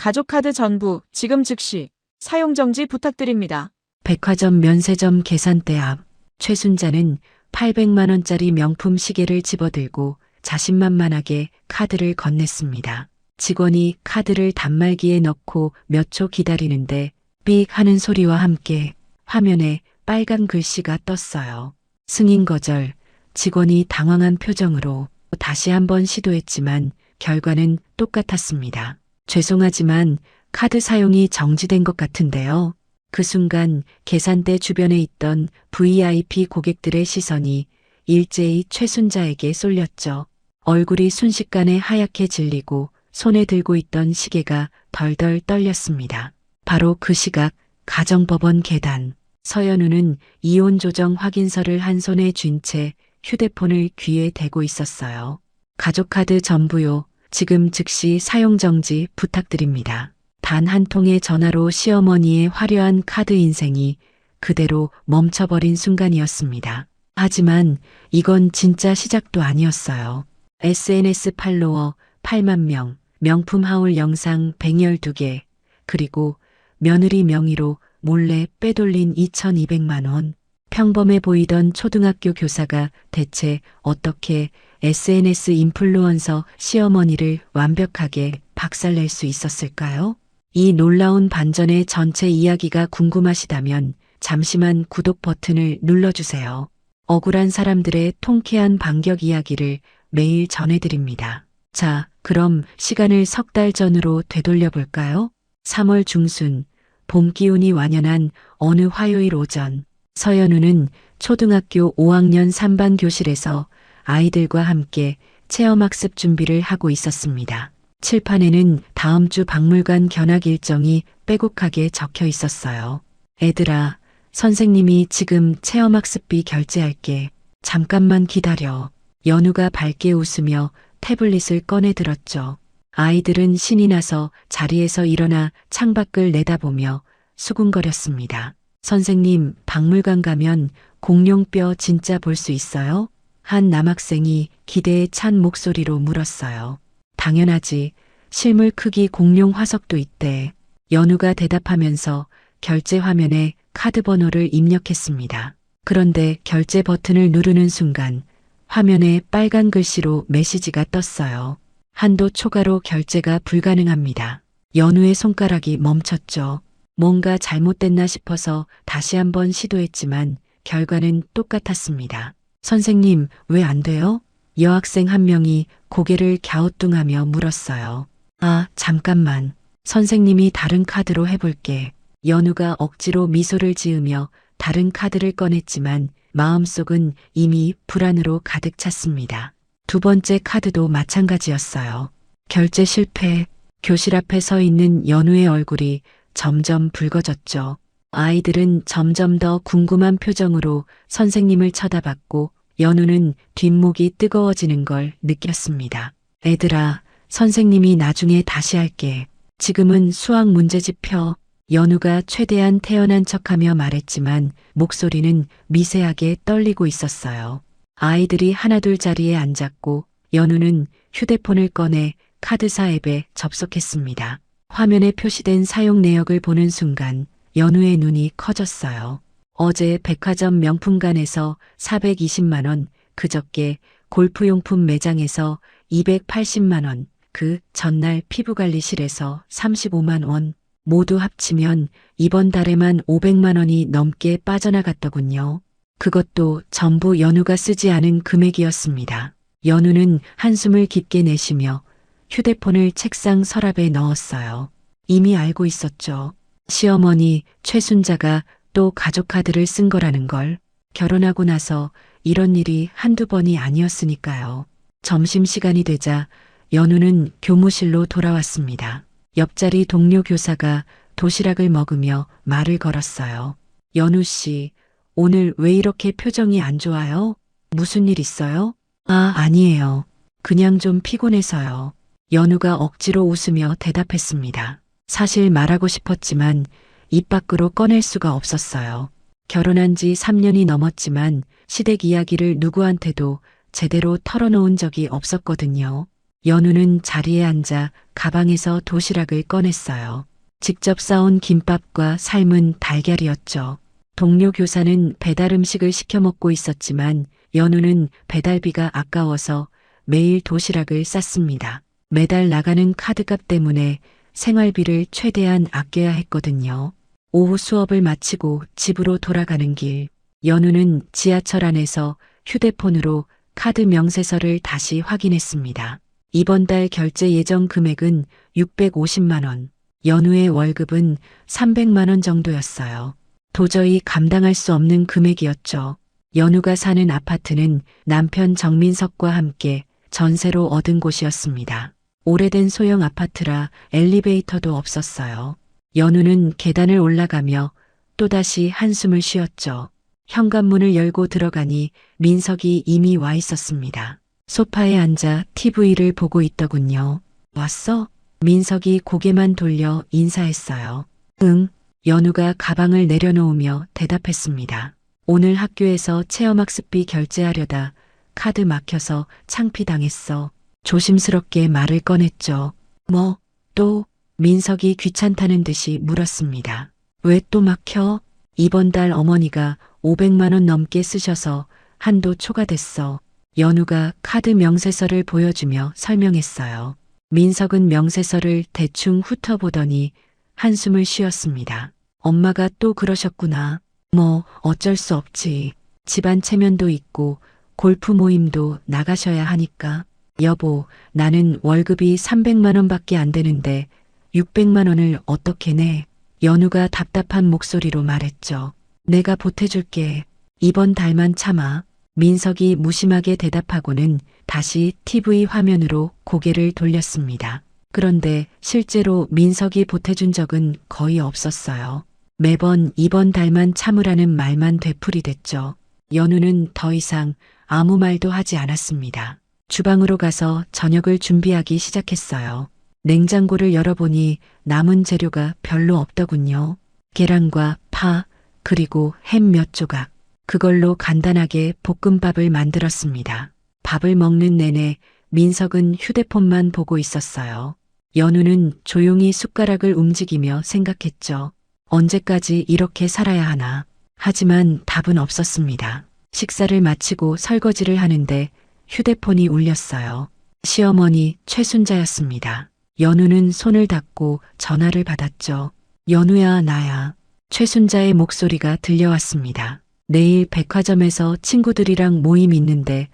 가족카드 전부 지금 즉시 사용정지 부탁드립니다. 백화점 면세점 계산대 앞 최순자는 800만 원짜리 명품 시계를 집어들고 자신만만하게 카드를 건넸습니다. 직원이 카드를 단말기에 넣고 몇 초 기다리는데 삑 하는 소리와 함께 화면에 빨간 글씨가 떴어요. 승인 거절. 직원이 당황한 표정으로 다시 한번 시도했지만 결과는 똑같았습니다. 죄송하지만 카드 사용이 정지된 것 같은데요. 그 순간 계산대 주변에 있던 VIP 고객들의 시선이 일제히 최순자에게 쏠렸죠. 얼굴이 순식간에 하얗게 질리고 손에 들고 있던 시계가 덜덜 떨렸습니다. 바로 그 시각 가정법원 계단. 서연우는 이혼 조정 확인서를 한 손에 쥔 채 휴대폰을 귀에 대고 있었어요. 가족카드 전부요. 지금 즉시 사용정지 부탁드립니다. 단 한 통의 전화로 시어머니의 화려한 카드 인생이 그대로 멈춰버린 순간이었습니다. 하지만 이건 진짜 시작도 아니었어요. SNS 팔로워 8만 명, 명품 하울 영상 112개, 그리고 며느리 명의로 몰래 빼돌린 2,200만 원. 평범해 보이던 초등학교 교사가 대체 어떻게 SNS 인플루언서 시어머니를 완벽하게 박살낼 수 있었을까요? 이 놀라운 반전의 전체 이야기가 궁금하시다면 잠시만 구독 버튼을 눌러주세요. 억울한 사람들의 통쾌한 반격 이야기를 매일 전해드립니다. 자, 그럼 시간을 석 달 전으로 되돌려 볼까요? 3월 중순, 봄 기운이 완연한 어느 화요일 오전, 서연우는 초등학교 5학년 3반 교실에서 아이들과 함께 체험학습 준비를 하고 있었습니다. 칠판에는 다음 주 박물관 견학 일정이 빼곡하게 적혀 있었어요. 애들아, 선생님이 지금 체험학습비 결제할게. 잠깐만 기다려. 연우가 밝게 웃으며 태블릿을 꺼내 들었죠. 아이들은 신이 나서 자리에서 일어나 창밖을 내다보며 수군거렸습니다. 선생님, 박물관 가면 공룡뼈 진짜 볼 수 있어요? 한 남학생이 기대에 찬 목소리로 물었어요. 당연하지. 실물 크기 공룡 화석도 있대. 연우가 대답하면서 결제 화면에 카드 번호를 입력했습니다. 그런데 결제 버튼을 누르는 순간 화면에 빨간 글씨로 메시지가 떴어요. 한도 초과로 결제가 불가능합니다. 연우의 손가락이 멈췄죠. 뭔가 잘못됐나 싶어서 다시 한번 시도했지만 결과는 똑같았습니다. 선생님, 왜 안 돼요? 여학생 한 명이 고개를 갸우뚱하며 물었어요. 아, 잠깐만. 선생님이 다른 카드로 해볼게. 연우가 억지로 미소를 지으며 다른 카드를 꺼냈지만 마음속은 이미 불안으로 가득 찼습니다. 두 번째 카드도 마찬가지였어요. 결제 실패. 교실 앞에 서 있는 연우의 얼굴이 점점 붉어졌죠. 아이들은 점점 더 궁금한 표정으로 선생님을 쳐다봤고 연우는 뒷목이 뜨거워지는 걸 느꼈습니다. 애들아, 선생님이 나중에 다시 할게. 지금은 수학 문제집 펴. 연우가 최대한 태연한 척하며 말했지만 목소리는 미세하게 떨리고 있었어요. 아이들이 하나둘 자리에 앉았고 연우는 휴대폰을 꺼내 카드사 앱에 접속했습니다. 화면에 표시된 사용 내역을 보는 순간 연우의 눈이 커졌어요. 어제 백화점 명품관에서 420만 원, 그저께 골프용품 매장에서 280만 원, 그 전날 피부관리실에서 35만 원, 모두 합치면 이번 달에만 500만 원이 넘게 빠져나갔더군요. 그것도 전부 연우가 쓰지 않은 금액이었습니다. 연우는 한숨을 깊게 내쉬며 휴대폰을 책상 서랍에 넣었어요. 이미 알고 있었죠. 시어머니 최순자가 또 가족카드를 쓴 거라는 걸. 결혼하고 나서 이런 일이 한두 번이 아니었으니까요. 점심시간이 되자 연우는 교무실로 돌아왔습니다. 옆자리 동료 교사가 도시락을 먹으며 말을 걸었어요. 연우 씨, 오늘 왜 이렇게 표정이 안 좋아요? 무슨 일 있어요? 아, 아니에요. 그냥 좀 피곤해서요. 연우가 억지로 웃으며 대답했습니다. 사실 말하고 싶었지만 입 밖으로 꺼낼 수가 없었어요. 결혼한 지 3년이 넘었지만 시댁 이야기를 누구한테도 제대로 털어놓은 적이 없었거든요. 연우는 자리에 앉아 가방에서 도시락을 꺼냈어요. 직접 싸온 김밥과 삶은 달걀이었죠. 동료 교사는 배달 음식을 시켜 먹고 있었지만 연우는 배달비가 아까워서 매일 도시락을 쌌습니다. 매달 나가는 카드값 때문에 생활비를 최대한 아껴야 했거든요. 오후 수업을 마치고 집으로 돌아가는 길, 연우는 지하철 안에서 휴대폰으로 카드 명세서를 다시 확인했습니다. 이번 달 결제 예정 금액은 650만 원, 연우의 월급은 300만 원 정도였어요. 도저히 감당할 수 없는 금액이었죠. 연우가 사는 아파트는 남편 정민석과 함께 전세로 얻은 곳이었습니다. 오래된 소형 아파트라 엘리베이터도 없었어요. 연우는 계단을 올라가며 또다시 한숨을 쉬었죠. 현관문을 열고 들어가니 민석이 이미 와 있었습니다. 소파에 앉아 TV를 보고 있더군요. 왔어? 민석이 고개만 돌려 인사했어요. 응. 연우가 가방을 내려놓으며 대답했습니다. 오늘 학교에서 체험학습비 결제하려다 카드 막혀서 창피당했어. 조심스럽게 말을 꺼냈죠. 뭐, 또? 민석이 귀찮다는 듯이 물었습니다. 왜 또 막혀? 이번 달 어머니가 500만 원 넘게 쓰셔서 한도 초과됐어. 연우가 카드 명세서를 보여주며 설명했어요. 민석은 명세서를 대충 훑어보더니 한숨을 쉬었습니다. 엄마가 또 그러셨구나. 뭐 어쩔 수 없지. 집안 체면도 있고 골프 모임도 나가셔야 하니까. 여보, 나는 월급이 300만 원밖에 안 되는데 600만 원을 어떻게 내? 연우가 답답한 목소리로 말했죠. 내가 보태줄게. 이번 달만 참아. 민석이 무심하게 대답하고는 다시 TV 화면으로 고개를 돌렸습니다. 그런데 실제로 민석이 보태준 적은 거의 없었어요. 매번 이번 달만 참으라는 말만 되풀이됐죠. 연우는 더 이상 아무 말도 하지 않았습니다. 주방으로 가서 저녁을 준비하기 시작했어요. 냉장고를 열어보니 남은 재료가 별로 없더군요. 계란과 파, 그리고 햄 몇 조각. 그걸로 간단하게 볶음밥을 만들었습니다. 밥을 먹는 내내 민석은 휴대폰만 보고 있었어요. 연우는 조용히 숟가락을 움직이며 생각했죠. 언제까지 이렇게 살아야 하나. 하지만 답은 없었습니다. 식사를 마치고 설거지를 하는데 휴대폰이 울렸어요. 시어머니 최순자였습니다. 연우는 손을 닫고 전화를 받았죠. 연우야, 나야. 최순자의 목소리가 들려왔습니다. 내일 백화점에서 친구들이랑 모임 있는데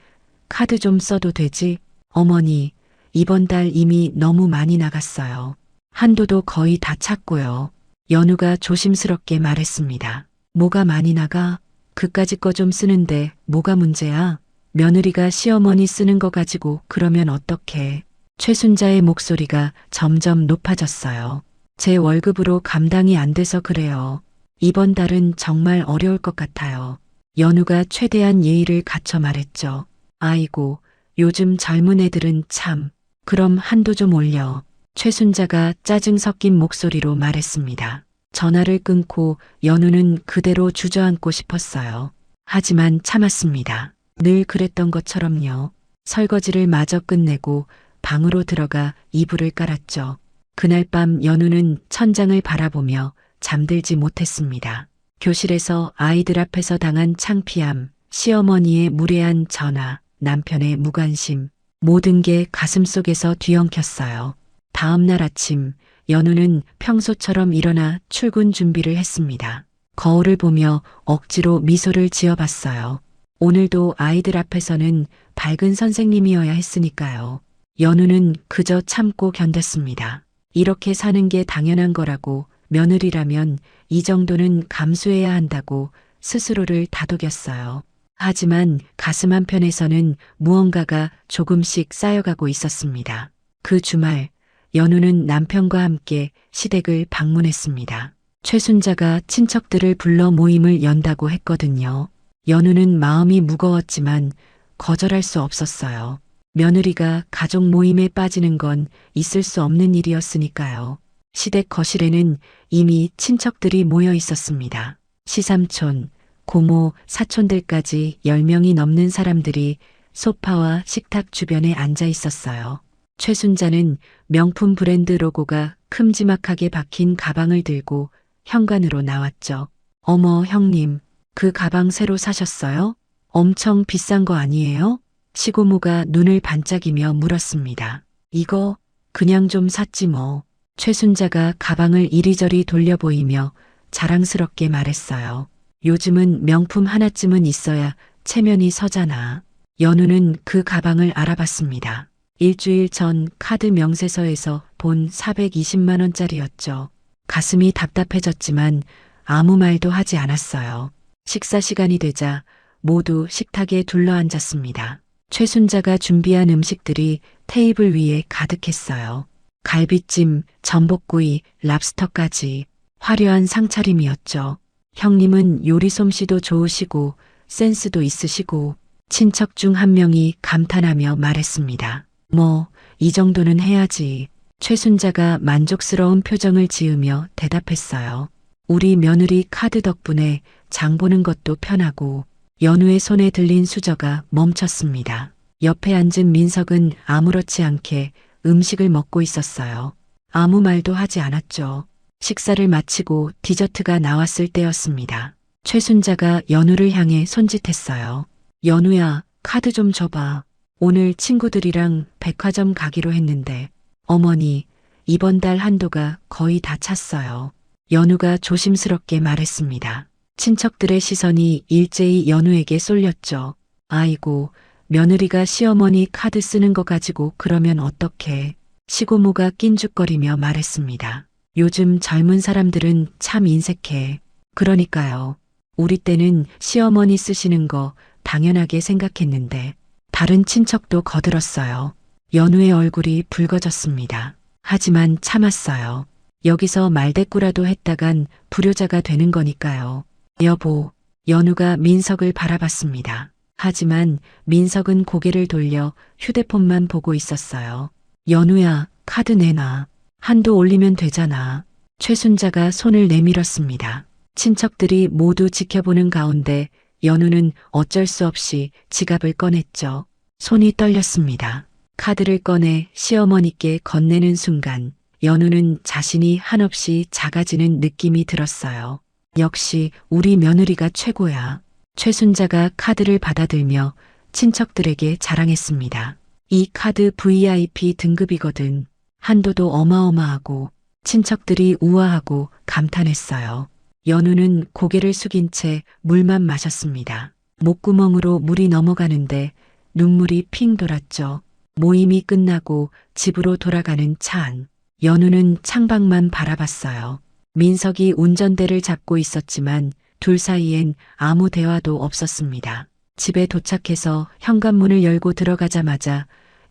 카드 좀 써도 되지? 어머니, 이번 달 이미 너무 많이 나갔어요. 한도도 거의 다 찼고요. 연우가 조심스럽게 말했습니다. 뭐가 많이 나가? 그까짓 거 좀 쓰는데 뭐가 문제야? 며느리가 시어머니 쓰는 거 가지고 그러면 어떡해? 최순자의 목소리가 점점 높아졌어요. 제 월급으로 감당이 안 돼서 그래요. 이번 달은 정말 어려울 것 같아요. 연우가 최대한 예의를 갖춰 말했죠. 아이고, 요즘 젊은 애들은 참. 그럼 한도 좀 올려. 최순자가 짜증 섞인 목소리로 말했습니다. 전화를 끊고 연우는 그대로 주저앉고 싶었어요. 하지만 참았습니다. 늘 그랬던 것처럼요. 설거지를 마저 끝내고 방으로 들어가 이불을 깔았죠. 그날 밤 연우는 천장을 바라보며 잠들지 못했습니다. 교실에서 아이들 앞에서 당한 창피함, 시어머니의 무례한 전화, 남편의 무관심, 모든 게 가슴속에서 뒤엉켰어요. 다음 날 아침, 연우는 평소처럼 일어나 출근 준비를 했습니다. 거울을 보며 억지로 미소를 지어봤어요. 오늘도 아이들 앞에서는 밝은 선생님이어야 했으니까요. 연우는 그저 참고 견뎠습니다. 이렇게 사는 게 당연한 거라고, 며느리라면 이 정도는 감수해야 한다고 스스로를 다독였어요. 하지만 가슴 한편에서는 무언가가 조금씩 쌓여가고 있었습니다. 그 주말, 연우는 남편과 함께 시댁을 방문했습니다. 최순자가 친척들을 불러 모임을 연다고 했거든요. 연우는 마음이 무거웠지만 거절할 수 없었어요. 며느리가 가족 모임에 빠지는 건 있을 수 없는 일이었으니까요. 시댁 거실에는 이미 친척들이 모여 있었습니다. 시삼촌, 고모, 사촌들까지 10명이 넘는 사람들이 소파와 식탁 주변에 앉아 있었어요. 최순자는 명품 브랜드 로고가 큼지막하게 박힌 가방을 들고 현관으로 나왔죠. 어머, 형님, 그 가방 새로 사셨어요? 엄청 비싼 거 아니에요? 시고모가 눈을 반짝이며 물었습니다. 이거 그냥 좀 샀지 뭐. 최순자가 가방을 이리저리 돌려 보이며 자랑스럽게 말했어요. 요즘은 명품 하나쯤은 있어야 체면이 서잖아. 연우는 그 가방을 알아봤습니다. 일주일 전 카드 명세서에서 본 420만 원짜리였죠. 가슴이 답답해졌지만 아무 말도 하지 않았어요. 식사 시간이 되자 모두 식탁에 둘러앉았습니다. 최순자가 준비한 음식들이 테이블 위에 가득했어요. 갈비찜, 전복구이, 랍스터까지 화려한 상차림이었죠. 형님은 요리 솜씨도 좋으시고 센스도 있으시고 친척 중 한 명이 감탄하며 말했습니다. 뭐, 이 정도는 해야지. 최순자가 만족스러운 표정을 지으며 대답했어요. 우리 며느리 카드 덕분에 장 보는 것도 편하고. 연우의 손에 들린 수저가 멈췄습니다. 옆에 앉은 민석은 아무렇지 않게 음식을 먹고 있었어요. 아무 말도 하지 않았죠. 식사를 마치고 디저트가 나왔을 때였습니다. 최순자가 연우를 향해 손짓했어요. 연우야, 카드 좀 줘봐. 오늘 친구들이랑 백화점 가기로 했는데. 어머니, 이번 달 한도가 거의 다 찼어요. 연우가 조심스럽게 말했습니다. 친척들의 시선이 일제히 연우에게 쏠렸죠. 아이고, 며느리가 시어머니 카드 쓰는 거 가지고 그러면 어떡해. 시고모가 낀죽거리며 말했습니다. 요즘 젊은 사람들은 참 인색해. 그러니까요. 우리 때는 시어머니 쓰시는 거 당연하게 생각했는데 다른 친척도 거들었어요. 연우의 얼굴이 붉어졌습니다. 하지만 참았어요. 여기서 말대꾸라도 했다간 불효자가 되는 거니까요. 여보, 연우가 민석을 바라봤습니다. 하지만 민석은 고개를 돌려 휴대폰만 보고 있었어요. 연우야, 카드 내놔. 한도 올리면 되잖아. 최순자가 손을 내밀었습니다. 친척들이 모두 지켜보는 가운데 연우는 어쩔 수 없이 지갑을 꺼냈죠. 손이 떨렸습니다. 카드를 꺼내 시어머니께 건네는 순간 연우는 자신이 한없이 작아지는 느낌이 들었어요. 역시 우리 며느리가 최고야. 최순자가 카드를 받아들며 친척들에게 자랑했습니다. 이 카드 VIP 등급이거든. 한도도 어마어마하고. 친척들이 우아하고 감탄했어요. 연우는 고개를 숙인 채 물만 마셨습니다. 목구멍으로 물이 넘어가는데 눈물이 핑 돌았죠. 모임이 끝나고 집으로 돌아가는 차 안. 연우는 창밖만 바라봤어요. 민석이 운전대를 잡고 있었지만 둘 사이엔 아무 대화도 없었습니다. 집에 도착해서 현관문을 열고 들어가자마자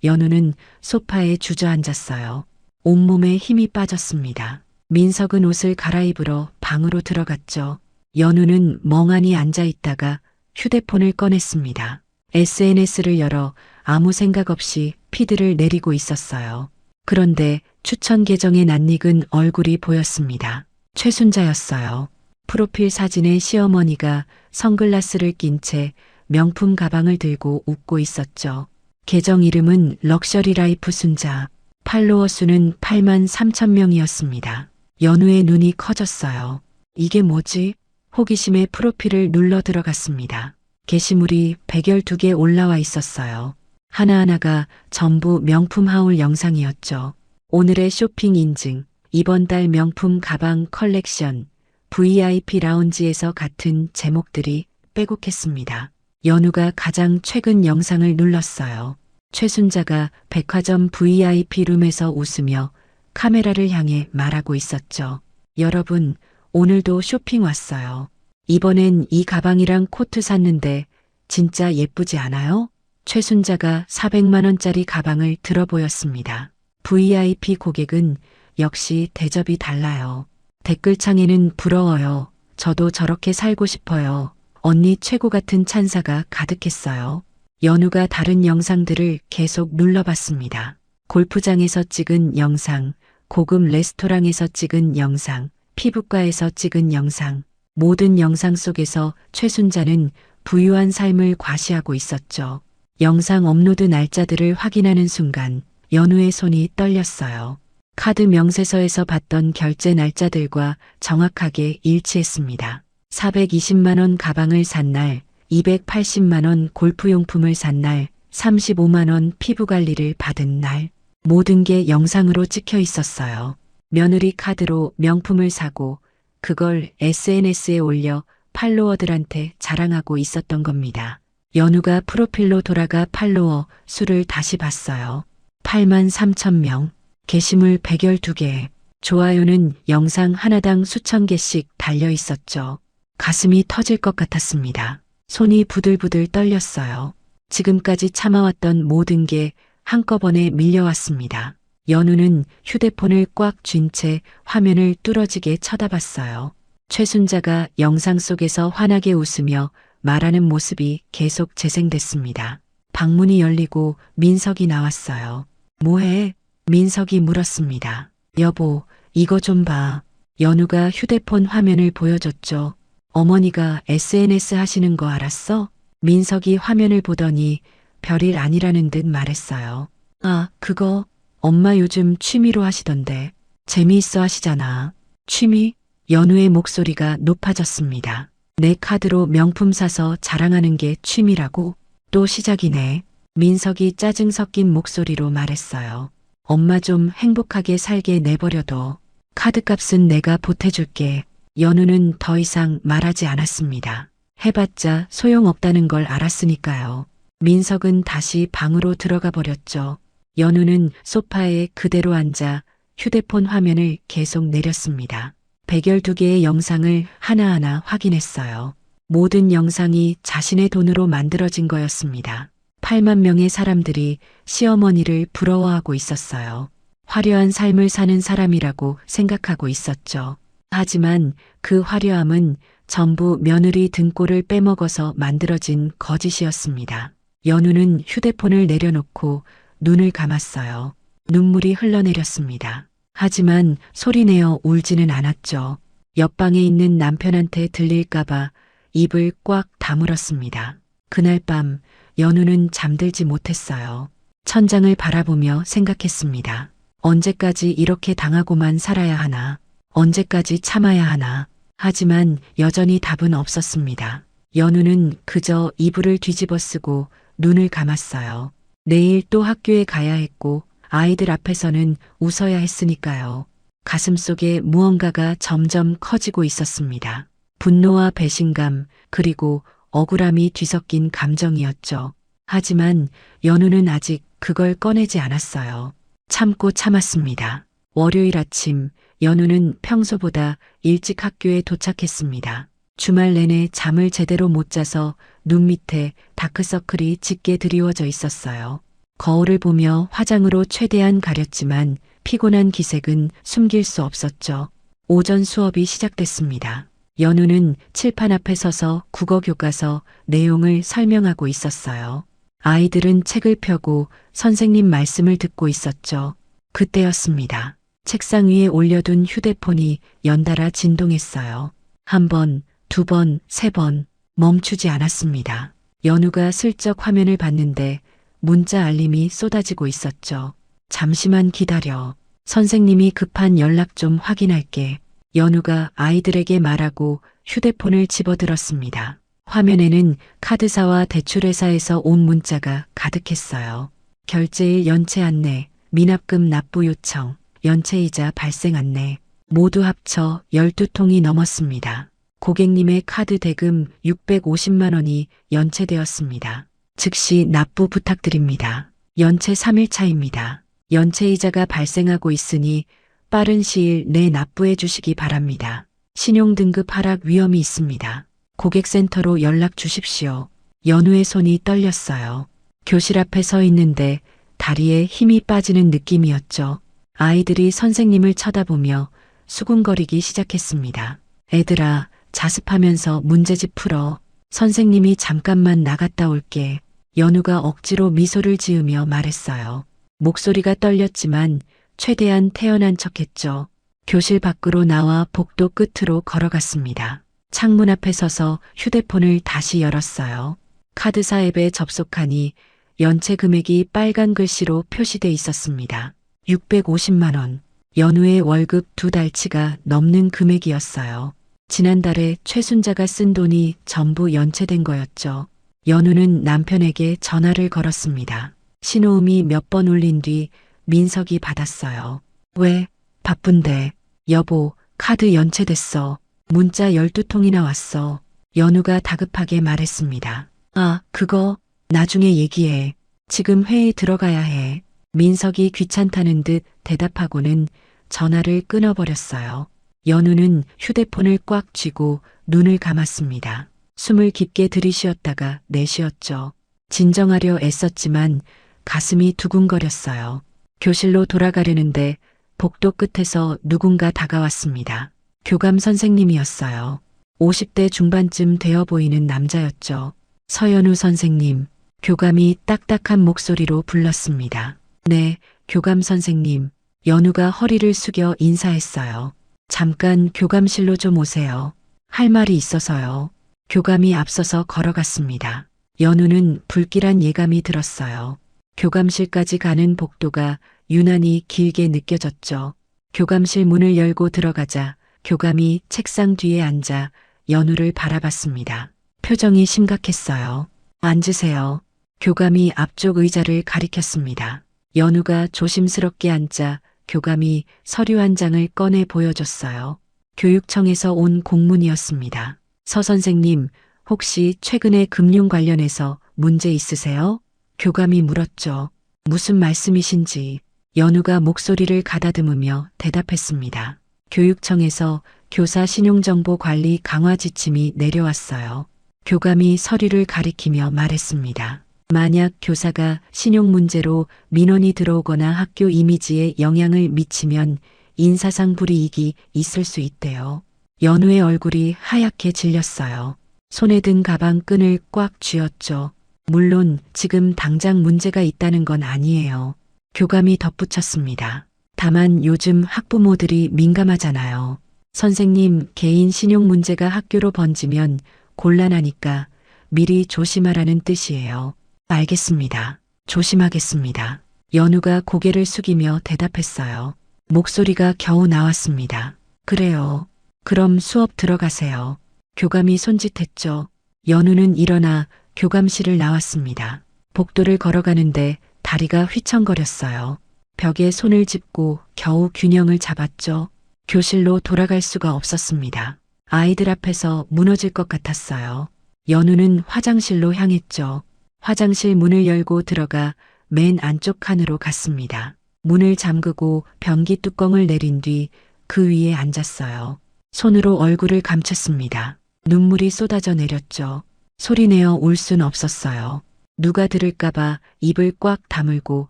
연우는 소파에 주저앉았어요. 온몸에 힘이 빠졌습니다. 민석은 옷을 갈아입으러 방으로 들어갔죠. 연우는 멍하니 앉아 있다가 휴대폰을 꺼냈습니다. SNS를 열어 아무 생각 없이 피드를 내리고 있었어요. 그런데 추천 계정에 낯익은 얼굴이 보였습니다. 최순자였어요. 프로필 사진에 시어머니가 선글라스를 낀 채 명품 가방을 들고 웃고 있었죠. 계정 이름은 럭셔리 라이프 순자. 팔로워 수는 8만 3천 명이었습니다. 연우의 눈이 커졌어요. 이게 뭐지? 호기심에 프로필을 눌러 들어갔습니다. 게시물이 112개 올라와 있었어요. 하나하나가 전부 명품 하울 영상이었죠. 오늘의 쇼핑 인증, 이번 달 명품 가방 컬렉션, VIP 라운지에서 같은 제목들이 빼곡했습니다. 연우가 가장 최근 영상을 눌렀어요. 최순자가 백화점 VIP 룸에서 웃으며 카메라를 향해 말하고 있었죠. 여러분, 오늘도 쇼핑 왔어요. 이번엔 이 가방이랑 코트 샀는데 진짜 예쁘지 않아요? 최순자가 400만 원짜리 가방을 들어 보였습니다. VIP 고객은 역시 대접이 달라요. 댓글창에는 부러워요. 저도 저렇게 살고 싶어요. 언니 최고 같은 찬사가 가득했어요. 연우가 다른 영상들을 계속 눌러봤습니다. 골프장에서 찍은 영상, 고급 레스토랑에서 찍은 영상, 피부과에서 찍은 영상. 모든 영상 속에서 최순자는 부유한 삶을 과시하고 있었죠. 영상 업로드 날짜들을 확인하는 순간 연우의 손이 떨렸어요. 카드 명세서에서 봤던 결제 날짜들과 정확하게 일치했습니다. 420만 원 가방을 산 날, 280만 원 골프용품을 산 날, 35만 원 피부관리를 받은 날, 모든 게 영상으로 찍혀 있었어요. 며느리 카드로 명품을 사고 그걸 SNS에 올려 팔로워들한테 자랑하고 있었던 겁니다. 연우가 프로필로 돌아가 팔로워 수를 다시 봤어요. 8만 3천 명, 게시물 112개, 좋아요는 영상 하나당 수천 개씩 달려 있었죠. 가슴이 터질 것 같았습니다. 손이 부들부들 떨렸어요. 지금까지 참아왔던 모든 게 한꺼번에 밀려왔습니다. 연우는 휴대폰을 꽉 쥔 채 화면을 뚫어지게 쳐다봤어요. 최순자가 영상 속에서 환하게 웃으며 말하는 모습이 계속 재생됐습니다. 방문이 열리고 민석이 나왔어요. 뭐해? 민석이 물었습니다. 여보, 이거 좀 봐. 연우가 휴대폰 화면을 보여줬죠. 어머니가 SNS 하시는 거 알았어? 민석이 화면을 보더니 별일 아니라는 듯 말했어요. 아, 그거 엄마 요즘 취미로 하시던데. 재미있어 하시잖아. 취미? 연우의 목소리가 높아졌습니다. 내 카드로 명품 사서 자랑하는 게 취미라고? 또 시작이네. 민석이 짜증 섞인 목소리로 말했어요. 엄마 좀 행복하게 살게 내버려둬. 카드값은 내가 보태줄게. 연우는 더 이상 말하지 않았습니다. 해봤자 소용없다는 걸 알았으니까요. 민석은 다시 방으로 들어가 버렸죠. 연우는 소파에 그대로 앉아 휴대폰 화면을 계속 내렸습니다. 112개의 영상을 하나하나 확인했어요. 모든 영상이 자신의 돈으로 만들어진 거였습니다. 8만 명의 사람들이 시어머니를 부러워하고 있었어요. 화려한 삶을 사는 사람이라고 생각하고 있었죠. 하지만 그 화려함은 전부 며느리 등골을 빼먹어서 만들어진 거짓이었습니다. 연우는 휴대폰을 내려놓고 눈을 감았어요. 눈물이 흘러내렸습니다. 하지만 소리내어 울지는 않았죠. 옆방에 있는 남편한테 들릴까봐 입을 꽉 다물었습니다. 그날 밤 연우는 잠들지 못했어요. 천장을 바라보며 생각했습니다. 언제까지 이렇게 당하고만 살아야 하나? 언제까지 참아야 하나? 하지만 여전히 답은 없었습니다. 연우는 그저 이불을 뒤집어 쓰고 눈을 감았어요. 내일 또 학교에 가야 했고 아이들 앞에서는 웃어야 했으니까요. 가슴속에 무언가가 점점 커지고 있었습니다. 분노와 배신감 그리고 억울함이 뒤섞인 감정이었죠. 하지만 연우는 아직 그걸 꺼내지 않았어요. 참고 참았습니다. 월요일 아침 연우는 평소보다 일찍 학교에 도착했습니다. 주말 내내 잠을 제대로 못 자서 눈 밑에 다크서클이 짙게 드리워져 있었어요. 거울을 보며 화장으로 최대한 가렸지만 피곤한 기색은 숨길 수 없었죠. 오전 수업이 시작됐습니다. 연우는 칠판 앞에 서서 국어 교과서 내용을 설명하고 있었어요. 아이들은 책을 펴고 선생님 말씀을 듣고 있었죠. 그때였습니다. 책상 위에 올려둔 휴대폰이 연달아 진동했어요. 한 번, 두 번, 세 번 멈추지 않았습니다. 연우가 슬쩍 화면을 봤는데 문자 알림이 쏟아지고 있었죠. 잠시만 기다려. 선생님이 급한 연락 좀 확인할게. 연우가 아이들에게 말하고 휴대폰을 집어들었습니다. 화면에는 카드사와 대출회사에서 온 문자가 가득했어요. 결제일 연체 안내, 미납금 납부 요청, 연체이자 발생 안내, 모두 합쳐 12통이 넘었습니다. 고객님의 카드 대금 650만 원이 연체되었습니다. 즉시 납부 부탁드립니다. 연체 3일차입니다. 연체이자가 발생하고 있으니 빠른 시일 내 납부해 주시기 바랍니다. 신용등급 하락 위험이 있습니다. 고객센터로 연락 주십시오. 연우의 손이 떨렸어요. 교실 앞에 서 있는데 다리에 힘이 빠지는 느낌이었죠. 아이들이 선생님을 쳐다보며 수군거리기 시작했습니다. 애들아, 자습하면서 문제집 풀어. 선생님이 잠깐만 나갔다 올게. 연우가 억지로 미소를 지으며 말했어요. 목소리가 떨렸지만 최대한 태연한 척했죠. 교실 밖으로 나와 복도 끝으로 걸어갔습니다. 창문 앞에 서서 휴대폰을 다시 열었어요. 카드사 앱에 접속하니 연체 금액이 빨간 글씨로 표시돼 있었습니다. 650만 원. 연우의 월급 2달치가 넘는 금액이었어요. 지난달에 최순자가 쓴 돈이 전부 연체된 거였죠. 연우는 남편에게 전화를 걸었습니다. 신호음이 몇 번 울린 뒤 민석이 받았어요. 왜? 바쁜데. 여보, 카드 연체됐어. 문자 12통이나 왔어. 연우가 다급하게 말했습니다. 아, 그거 나중에 얘기해. 지금 회의 들어가야 해. 민석이 귀찮다는 듯 대답하고는 전화를 끊어버렸어요. 연우는 휴대폰을 꽉 쥐고 눈을 감았습니다. 숨을 깊게 들이쉬었다가 내쉬었죠. 진정하려 애썼지만 가슴이 두근거렸어요. 교실로 돌아가려는데 복도 끝에서 누군가 다가왔습니다. 교감 선생님이었어요. 50대 중반쯤 되어 보이는 남자였죠. 서연우 선생님, 교감이 딱딱한 목소리로 불렀습니다. 네, 교감 선생님. 연우가 허리를 숙여 인사했어요. 잠깐 교감실로 좀 오세요. 할 말이 있어서요. 교감이 앞서서 걸어갔습니다. 연우는 불길한 예감이 들었어요. 교감실까지 가는 복도가 유난히 길게 느껴졌죠. 교감실 문을 열고 들어가자 교감이 책상 뒤에 앉아 연우를 바라봤습니다. 표정이 심각했어요. 앉으세요. 교감이 앞쪽 의자를 가리켰습니다. 연우가 조심스럽게 앉자 교감이 서류 한 장을 꺼내 보여줬어요. 교육청에서 온 공문이었습니다. 서 선생님, 혹시 최근에 금융 관련해서 문제 있으세요? 교감이 물었죠. 무슨 말씀이신지. 연우가 목소리를 가다듬으며 대답했습니다. 교육청에서 교사 신용정보 관리 강화 지침이 내려왔어요. 교감이 서류를 가리키며 말했습니다. 만약 교사가 신용 문제로 민원이 들어오거나 학교 이미지에 영향을 미치면 인사상 불이익이 있을 수 있대요. 연우의 얼굴이 하얗게 질렸어요. 손에 든 가방 끈을 꽉 쥐었죠. 물론 지금 당장 문제가 있다는 건 아니에요. 교감이 덧붙였습니다. 다만 요즘 학부모들이 민감하잖아요. 선생님, 개인 신용 문제가 학교로 번지면 곤란하니까 미리 조심하라는 뜻이에요. 알겠습니다. 조심하겠습니다. 연우가 고개를 숙이며 대답했어요. 목소리가 겨우 나왔습니다. 그래요. 그럼 수업 들어가세요. 교감이 손짓했죠. 연우는 일어나 교감실을 나왔습니다. 복도를 걸어가는데 다리가 휘청거렸어요. 벽에 손을 짚고 겨우 균형을 잡았죠. 교실로 돌아갈 수가 없었습니다. 아이들 앞에서 무너질 것 같았어요. 연우는 화장실로 향했죠. 화장실 문을 열고 들어가 맨 안쪽 칸으로 갔습니다. 문을 잠그고 변기 뚜껑을 내린 뒤 그 위에 앉았어요. 손으로 얼굴을 감췄습니다. 눈물이 쏟아져 내렸죠. 소리내어 울 순 없었어요. 누가 들을까봐 입을 꽉 다물고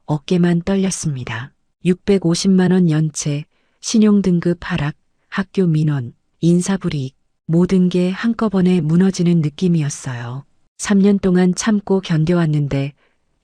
어깨만 떨렸습니다. 650만 원 연체, 신용등급 하락, 학교 민원, 인사불이익, 모든 게 한꺼번에 무너지는 느낌이었어요. 3년 동안 참고 견뎌왔는데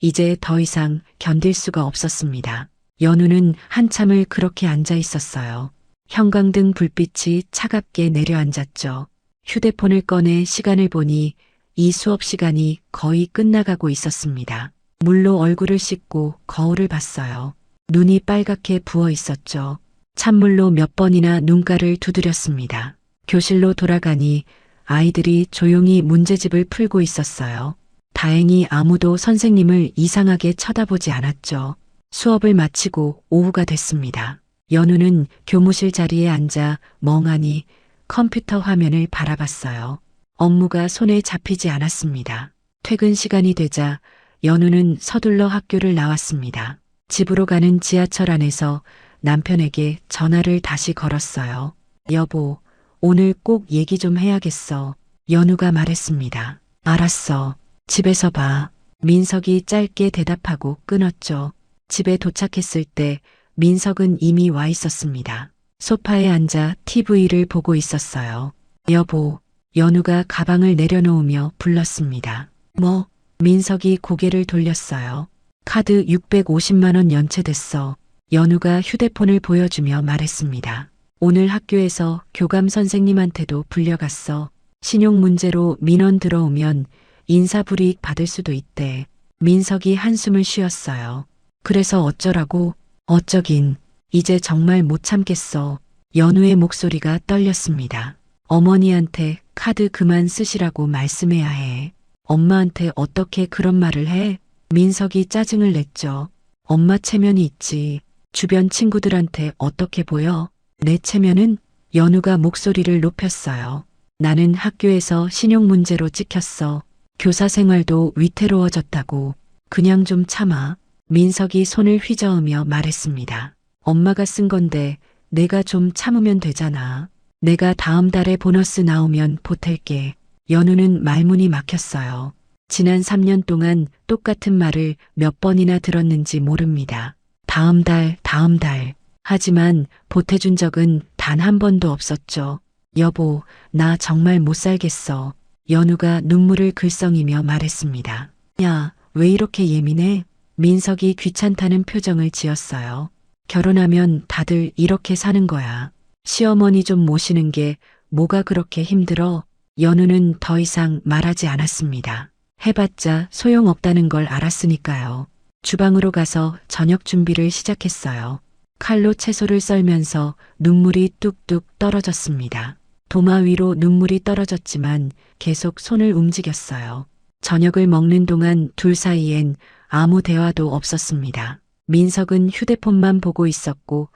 이제 더 이상 견딜 수가 없었습니다. 연우는 한참을 그렇게 앉아 있었어요. 형광등 불빛이 차갑게 내려앉았죠. 휴대폰을 꺼내 시간을 보니 이 수업 시간이 거의 끝나가고 있었습니다. 물로 얼굴을 씻고 거울을 봤어요. 눈이 빨갛게 부어 있었죠. 찬물로 몇 번이나 눈가를 두드렸습니다. 교실로 돌아가니 아이들이 조용히 문제집을 풀고 있었어요. 다행히 아무도 선생님을 이상하게 쳐다보지 않았죠. 수업을 마치고 오후가 됐습니다. 연우는 교무실 자리에 앉아 멍하니 컴퓨터 화면을 바라봤어요. 업무가 손에 잡히지 않았습니다. 퇴근 시간이 되자 연우는 서둘러 학교를 나왔습니다. 집으로 가는 지하철 안에서 남편에게 전화를 다시 걸었어요. 여보, 오늘 꼭 얘기 좀 해야겠어. 연우가 말했습니다. 알았어. 집에서 봐. 민석이 짧게 대답하고 끊었죠. 집에 도착했을 때 민석은 이미 와 있었습니다. 소파에 앉아 TV를 보고 있었어요. 여보, 연우가 가방을 내려놓으며 불렀습니다. 뭐? 민석이 고개를 돌렸어요. 카드 650만 원 연체됐어. 연우가 휴대폰을 보여주며 말했습니다. 오늘 학교에서 교감 선생님한테도 불려갔어. 신용 문제로 민원 들어오면 인사불이익 받을 수도 있대. 민석이 한숨을 쉬었어요. 그래서 어쩌라고? 어쩌긴. 이제 정말 못 참겠어. 연우의 목소리가 떨렸습니다. 어머니한테 카드 그만 쓰시라고 말씀해야 해. 엄마한테 어떻게 그런 말을 해? 민석이 짜증을 냈죠. 엄마 체면이 있지. 주변 친구들한테 어떻게 보여? 내 체면은? 연우가 목소리를 높였어요. 나는 학교에서 신용 문제로 찍혔어. 교사 생활도 위태로워졌다고. 그냥 좀 참아. 민석이 손을 휘저으며 말했습니다. 엄마가 쓴 건데 내가 좀 참으면 되잖아. 내가 다음 달에 보너스 나오면 보탤게. 연우는 말문이 막혔어요. 지난 3년 동안 똑같은 말을 몇 번이나 들었는지 모릅니다. 다음 달, 다음 달. 하지만 보태준 적은 단 한 번도 없었죠. 여보, 나 정말 못 살겠어. 연우가 눈물을 글썽이며 말했습니다. 야, 왜 이렇게 예민해? 민석이 귀찮다는 표정을 지었어요. 결혼하면 다들 이렇게 사는 거야. 시어머니 좀 모시는 게 뭐가 그렇게 힘들어? 연우는 더 이상 말하지 않았습니다. 해봤자 소용없다는 걸 알았으니까요. 주방으로 가서 저녁 준비를 시작했어요. 칼로 채소를 썰면서 눈물이 뚝뚝 떨어졌습니다. 도마 위로 눈물이 떨어졌지만 계속 손을 움직였어요. 저녁을 먹는 동안 둘 사이엔 아무 대화도 없었습니다. 민석은 휴대폰만 보고 있었고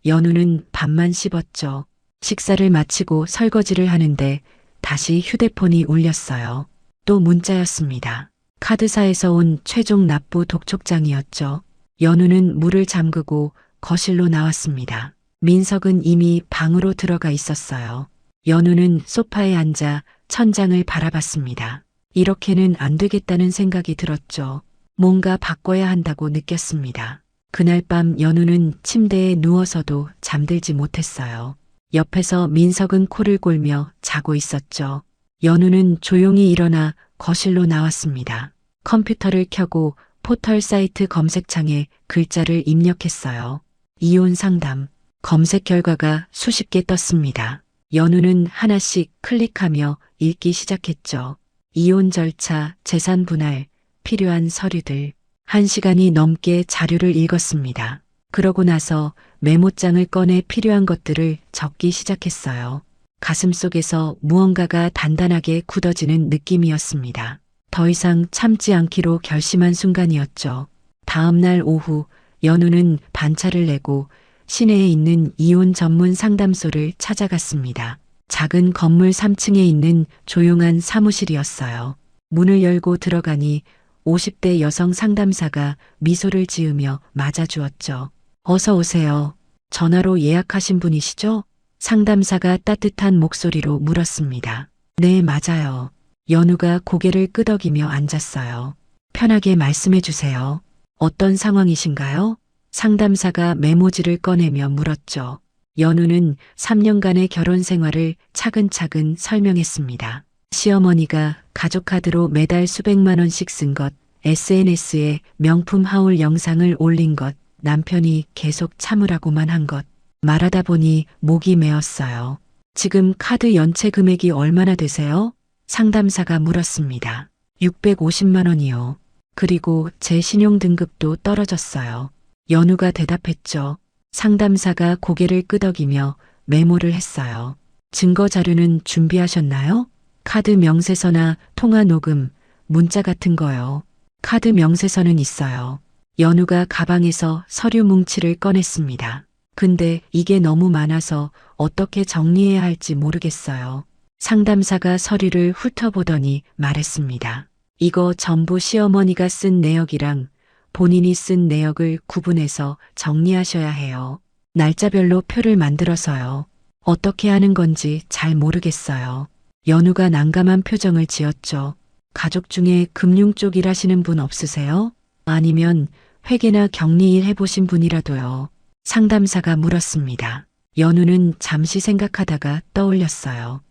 연우는 밥만 씹었죠. 식사를 마치고 설거지를 하는데 다시 휴대폰이 울렸어요. 또 문자였습니다. 카드사에서 온 최종 납부 독촉장이었죠. 연우는 문을 잠그고 거실로 나왔습니다. 민석은 이미 방으로 들어가 있었어요. 연우는 소파에 앉아 천장을 바라봤습니다. 이렇게는 안 되겠다는 생각이 들었죠. 뭔가 바꿔야 한다고 느꼈습니다. 그날 밤 연우는 침대에 누워서도 잠들지 못했어요. 옆에서 민석은 코를 골며 자고 있었죠. 연우는 조용히 일어나 거실로 나왔습니다. 컴퓨터를 켜고 포털 사이트 검색창에 글자를 입력했어요. 이혼 상담. 검색 결과가 수십 개 떴습니다. 연우는 하나씩 클릭하며 읽기 시작했죠. 이혼 절차, 재산 분할, 필요한 서류들. 1시간이 넘게 자료를 읽었습니다. 그러고 나서 메모장을 꺼내 필요한 것들을 적기 시작했어요. 가슴속에서 무언가가 단단하게 굳어지는 느낌이었습니다. 더 이상 참지 않기로 결심한 순간이었죠. 다음 날 오후 연우는 반차를 내고 시내에 있는 이혼 전문 상담소를 찾아갔습니다. 작은 건물 3층에 있는 조용한 사무실이었어요. 문을 열고 들어가니 50대 여성 상담사가 미소를 지으며 맞아주었죠. 어서 오세요. 전화로 예약하신 분이시죠? 상담사가 따뜻한 목소리로 물었습니다. 네, 맞아요. 연우가 고개를 끄덕이며 앉았어요. 편하게 말씀해 주세요. 어떤 상황이신가요? 상담사가 메모지를 꺼내며 물었죠. 연우는 3년간의 결혼 생활을 차근차근 설명했습니다. 시어머니가 가족카드로 매달 수백만 원씩 쓴 것, SNS에 명품 하울 영상을 올린 것, 남편이 계속 참으라고만 한 것. 말하다 보니 목이 메었어요. 지금 카드 연체 금액이 얼마나 되세요? 상담사가 물었습니다. 650만 원이요. 그리고 제 신용 등급도 떨어졌어요. 연우가 대답했죠. 상담사가 고개를 끄덕이며 메모를 했어요. 증거 자료는 준비하셨나요? 카드 명세서나 통화 녹음, 문자 같은 거요. 카드 명세서는 있어요. 연우가 가방에서 서류 뭉치를 꺼냈습니다. 근데 이게 너무 많아서 어떻게 정리해야 할지 모르겠어요. 상담사가 서류를 훑어보더니 말했습니다. 이거 전부 시어머니가 쓴 내역이랑 본인이 쓴 내역을 구분해서 정리하셔야 해요. 날짜별로 표를 만들어서요. 어떻게 하는 건지 잘 모르겠어요. 연우가 난감한 표정을 지었죠. 가족 중에 금융 쪽 일하시는 분 없으세요? 아니면 회계나 격리일 해보신 분이라도요. 상담사가 물었습니다. 연우는 잠시 생각하다가 떠올렸어요.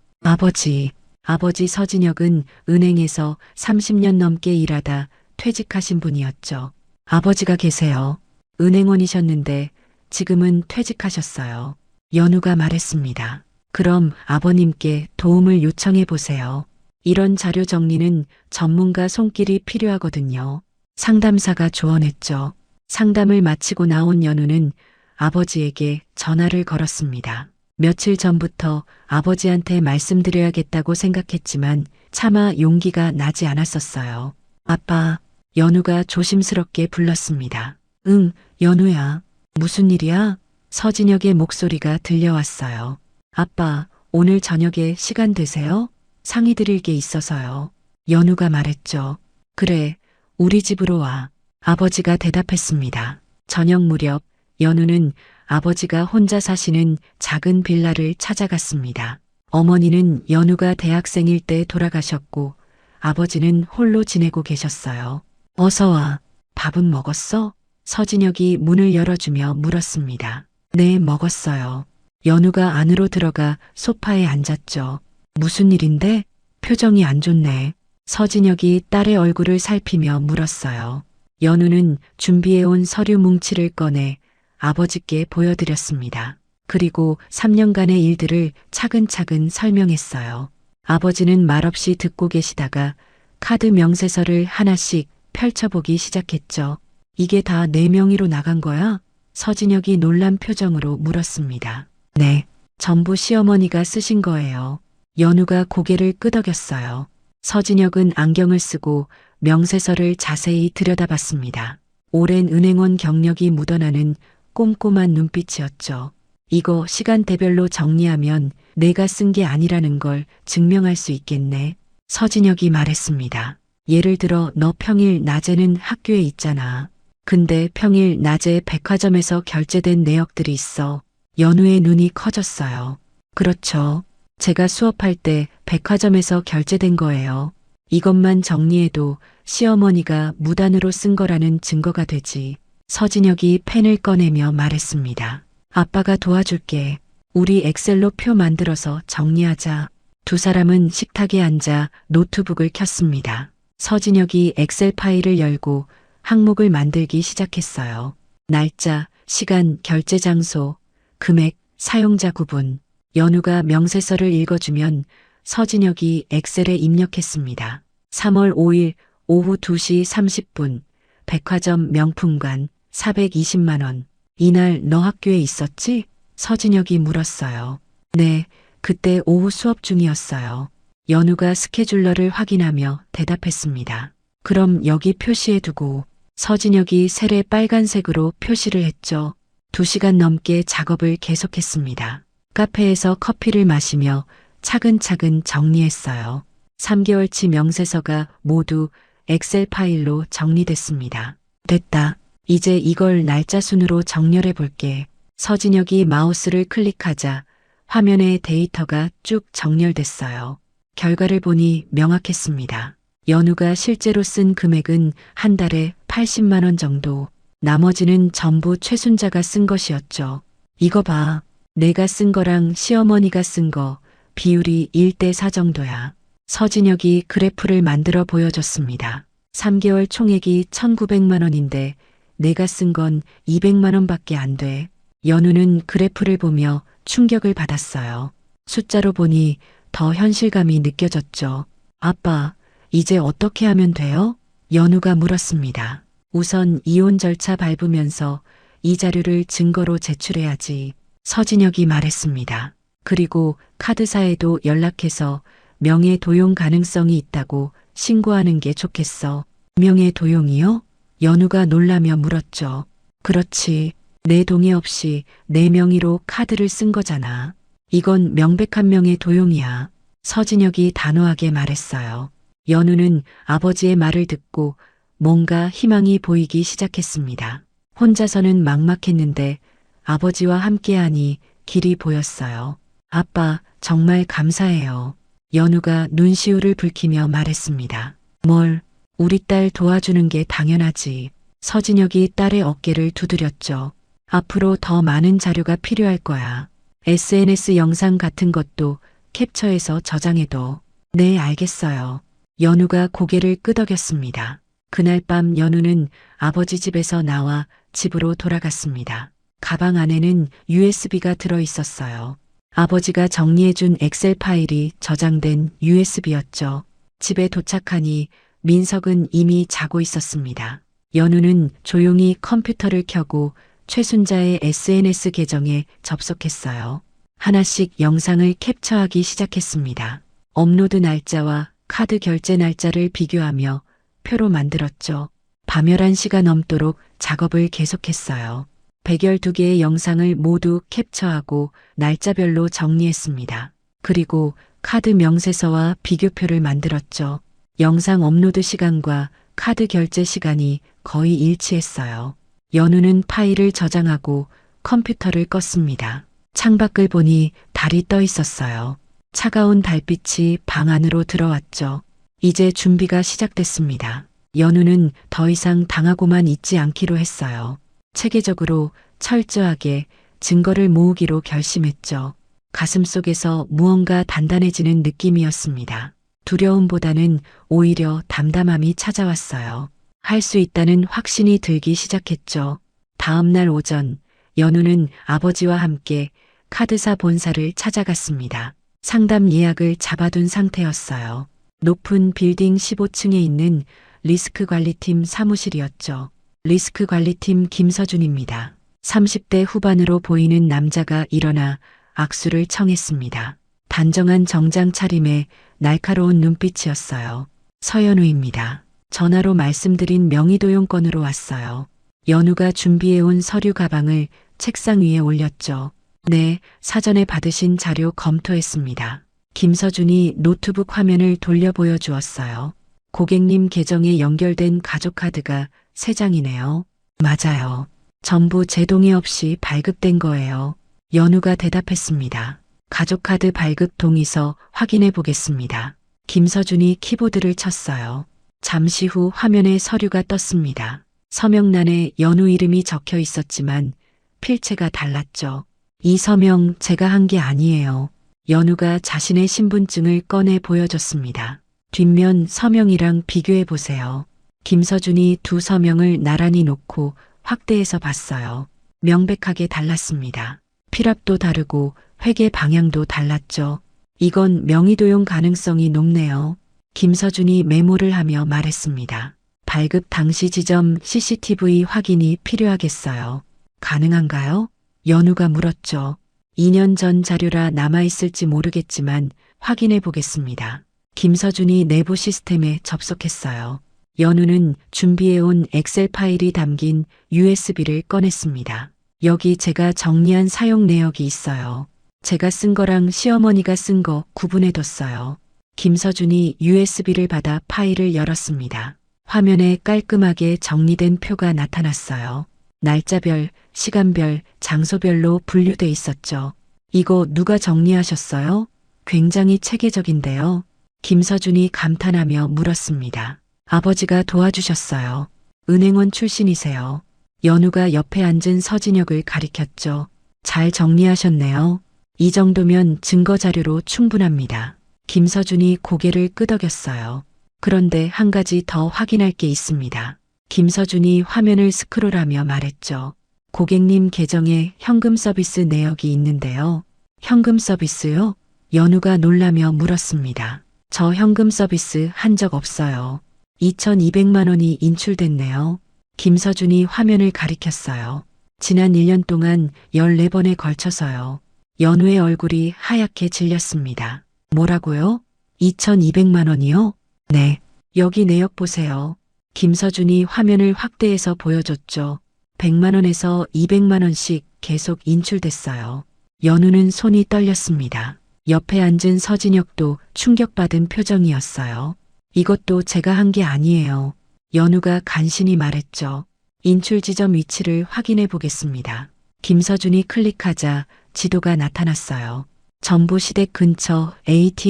아버지 서진혁은 은행에서 30년 넘게 일하다 퇴직하신 분이었죠. 아버지가 계세요. 은행원이셨는데 지금은 퇴직하셨어요. 연우가 말했습니다. 그럼 아버님께 도움을 요청해 보세요. 이런 자료 정리는 전문가 손길이 필요하거든요. 상담사가 조언했죠. 상담을 마치고 나온 연우는 아버지에게 전화를 걸었습니다. 며칠 전부터 아버지한테 말씀드려야겠다고 생각했지만 차마 용기가 나지 않았었어요. 아빠, 연우가 조심스럽게 불렀습니다. 응, 연우야. 무슨 일이야? 서진혁의 목소리가 들려왔어요. 아빠, 오늘 저녁에 시간 되세요? 상의 드릴 게 있어서요. 연우가 말했죠. 그래, 우리 집으로 와. 아버지가 대답했습니다. 저녁 무렵 연우는 아버지가 혼자 사시는 작은 빌라를 찾아갔습니다. 어머니는 연우가 대학생일 때 돌아가셨고 아버지는 홀로 지내고 계셨어요. 어서 와. 밥은 먹었어? 서진혁이 문을 열어주며 물었습니다. 네, 먹었어요. 연우가 안으로 들어가 소파에 앉았죠. 무슨 일인데? 표정이 안 좋네. 서진혁이 딸의 얼굴을 살피며 물었어요. 연우는 준비해온 서류 뭉치를 꺼내 아버지께 보여드렸습니다. 그리고 3년간의 일들을 차근차근 설명했어요. 아버지는 말없이 듣고 계시다가 카드 명세서를 하나씩 펼쳐보기 시작했죠. 이게 다 내 명의로 나간 거야? 서진혁이 놀란 표정으로 물었습니다. 네, 전부 시어머니가 쓰신 거예요. 연우가 고개를 끄덕였어요. 서진혁은 안경을 쓰고 명세서를 자세히 들여다봤습니다. 오랜 은행원 경력이 묻어나는 꼼꼼한 눈빛이었죠. 이거 시간대별로 정리하면 내가 쓴 게 아니라는 걸 증명할 수 있겠네. 서진혁이 말했습니다. 예를 들어 너 평일 낮에는 학교에 있잖아. 근데 평일 낮에 백화점에서 결제된 내역들이 있어. 연우의 눈이 커졌어요. 그렇죠. 제가 수업할 때 백화점에서 결제된 거예요. 이것만 정리해도 시어머니가 무단으로 쓴 거라는 증거가 되지. 서진혁이 펜을 꺼내며 말했습니다. 아빠가 도와줄게. 우리 엑셀로 표 만들어서 정리하자. 두 사람은 식탁에 앉아 노트북을 켰습니다. 서진혁이 엑셀 파일을 열고 항목을 만들기 시작했어요. 날짜, 시간, 결제 장소, 금액, 사용자 구분. 연우가 명세서를 읽어주면 서진혁이 엑셀에 입력했습니다. 3월 5일 오후 2시 30분 백화점 명품관 420만 원. 이날 너 학교에 있었지? 서진혁이 물었어요. 네, 그때 오후 수업 중이었어요. 연우가 스케줄러를 확인하며 대답했습니다. 그럼 여기 표시해두고. 서진혁이 셀에 빨간색으로 표시를 했죠. 2시간 넘게 작업을 계속했습니다. 카페에서 커피를 마시며 차근차근 정리했어요. 3개월치 명세서가 모두 엑셀 파일로 정리됐습니다. 됐다. 이제 이걸 날짜 순으로 정렬해 볼게. 서진혁이 마우스를 클릭하자 화면에 데이터가 쭉 정렬됐어요. 결과를 보니 명확했습니다. 연우가 실제로 쓴 금액은 한 달에 80만 원 정도. 나머지는 전부 최순자가 쓴 것이었죠. 이거 봐. 내가 쓴 거랑 시어머니가 쓴 거 비율이 1대4 정도야. 서진혁이 그래프를 만들어 보여줬습니다. 3개월 총액이 1,900만 원인데 내가 쓴 건 200만 원밖에 안 돼. 연우는 그래프를 보며 충격을 받았어요. 숫자로 보니 더 현실감이 느껴졌죠. 아빠, 이제 어떻게 하면 돼요? 연우가 물었습니다. 우선 이혼 절차 밟으면서 이 자료를 증거로 제출해야지. 서진혁이 말했습니다. 그리고 카드사에도 연락해서 명예 도용 가능성이 있다고 신고하는 게 좋겠어. 명예 도용이요? 연우가 놀라며 물었죠. 그렇지. 내 동의 없이 내 명의로 카드를 쓴 거잖아. 이건 명백한 명예 도용이야. 서진혁이 단호하게 말했어요. 연우는 아버지의 말을 듣고 뭔가 희망이 보이기 시작했습니다. 혼자서는 막막했는데 아버지와 함께하니 길이 보였어요. 아빠, 정말 감사해요. 연우가 눈시울을 붉히며 말했습니다. 뭘, 우리 딸 도와주는 게 당연하지. 서진혁이 딸의 어깨를 두드렸죠. 앞으로 더 많은 자료가 필요할 거야. SNS 영상 같은 것도 캡처해서 저장해둬. 네, 알겠어요. 연우가 고개를 끄덕였습니다. 그날 밤 연우는 아버지 집에서 나와 집으로 돌아갔습니다. 가방 안에는 USB가 들어 있었어요. 아버지가 정리해준 엑셀 파일이 저장된 USB였죠. 집에 도착하니 민석은 이미 자고 있었습니다. 연우는 조용히 컴퓨터를 켜고 최순자의 SNS 계정에 접속했어요. 하나씩 영상을 캡처하기 시작했습니다. 업로드 날짜와 카드 결제 날짜를 비교하며 표로 만들었죠. 밤 11시가 넘도록 작업을 계속했어요. 112개의 영상을 모두 캡처하고 날짜별로 정리했습니다. 그리고 카드 명세서와 비교표를 만들었죠. 영상 업로드 시간과 카드 결제 시간이 거의 일치했어요. 연우는 파일을 저장하고 컴퓨터를 껐습니다. 창밖을 보니 달이 떠 있었어요. 차가운 달빛이 방 안으로 들어왔죠. 이제 준비가 시작됐습니다. 연우는 더 이상 당하고만 있지 않기로 했어요. 체계적으로 철저하게 증거를 모으기로 결심했죠. 가슴속에서 무언가 단단해지는 느낌이었습니다. 두려움보다는 오히려 담담함이 찾아왔어요. 할 수 있다는 확신이 들기 시작했죠. 다음 날 오전, 연우는 아버지와 함께 카드사 본사를 찾아갔습니다. 상담 예약을 잡아둔 상태였어요. 높은 빌딩 15층에 있는 리스크 관리팀 사무실이었죠. 리스크 관리팀 김서준입니다. 30대 후반으로 보이는 남자가 일어나 악수를 청했습니다. 단정한 정장 차림에 날카로운 눈빛이었어요. 서연우입니다. 전화로 말씀드린 명의도용건으로 왔어요. 연우가 준비해온 서류 가방을 책상 위에 올렸죠. 네, 사전에 받으신 자료 검토했습니다. 김서준이 노트북 화면을 돌려 보여주었어요. 고객님 계정에 연결된 가족카드가 3장이네요. 맞아요. 전부 제 동의 없이 발급된 거예요. 연우가 대답했습니다. 가족카드 발급 동의서 확인해 보겠습니다. 김서준이 키보드를 쳤어요. 잠시 후 화면에 서류가 떴습니다. 서명란에 연우 이름이 적혀 있었지만 필체가 달랐죠. 이 서명 제가 한 게 아니에요. 연우가 자신의 신분증을 꺼내 보여줬습니다. 뒷면 서명이랑 비교해 보세요. 김서준이 두 서명을 나란히 놓고 확대해서 봤어요. 명백하게 달랐습니다. 필압도 다르고 회계 방향도 달랐죠. 이건 명의도용 가능성이 높네요. 김서준이 메모를 하며 말했습니다. 발급 당시 지점 CCTV 확인이 필요하겠어요. 가능한가요? 연우가 물었죠. 2년 전 자료라 남아있을지 모르겠지만 확인해 보겠습니다. 김서준이 내부 시스템에 접속했어요. 연우는 준비해온 엑셀 파일이 담긴 USB를 꺼냈습니다. 여기 제가 정리한 사용 내역이 있어요. 제가 쓴 거랑 시어머니가 쓴 거 구분해뒀어요. 김서준이 USB를 받아 파일을 열었습니다. 화면에 깔끔하게 정리된 표가 나타났어요. 날짜별, 시간별, 장소별로 분류돼 있었죠. 이거 누가 정리하셨어요? 굉장히 체계적인데요. 김서준이 감탄하며 물었습니다. 아버지가 도와주셨어요. 은행원 출신이세요. 연우가 옆에 앉은 서진혁을 가리켰죠. 잘 정리하셨네요. 이 정도면 증거 자료로 충분합니다. 김서준이 고개를 끄덕였어요. 그런데 한 가지 더 확인할 게 있습니다. 김서준이 화면을 스크롤하며 말했죠. 고객님 계정에 현금 서비스 내역이 있는데요. 현금 서비스요? 연우가 놀라며 물었습니다. 저 현금 서비스 한 적 없어요. 2,200만 원이 인출됐네요. 김서준이 화면을 가리켰어요. 지난 1년 동안 14번에 걸쳐서요. 연우의 얼굴이 하얗게 질렸습니다. 뭐라고요? 2,200만 원이요? 네. 여기 내역 보세요. 김서준이 화면을 확대해서 보여줬죠. 100만 원에서 200만 원씩 계속 인출됐어요. 연우는 손이 떨렸습니다. 옆에 앉은 서진혁도 충격받은 표정이었어요. 이것도 제가 한 게 아니에요. 연우가 간신히 말했죠. 인출 지점 위치를 확인해 보겠습니다. 김서준이 클릭하자 지도가 나타났어요. 전부 시댁 근처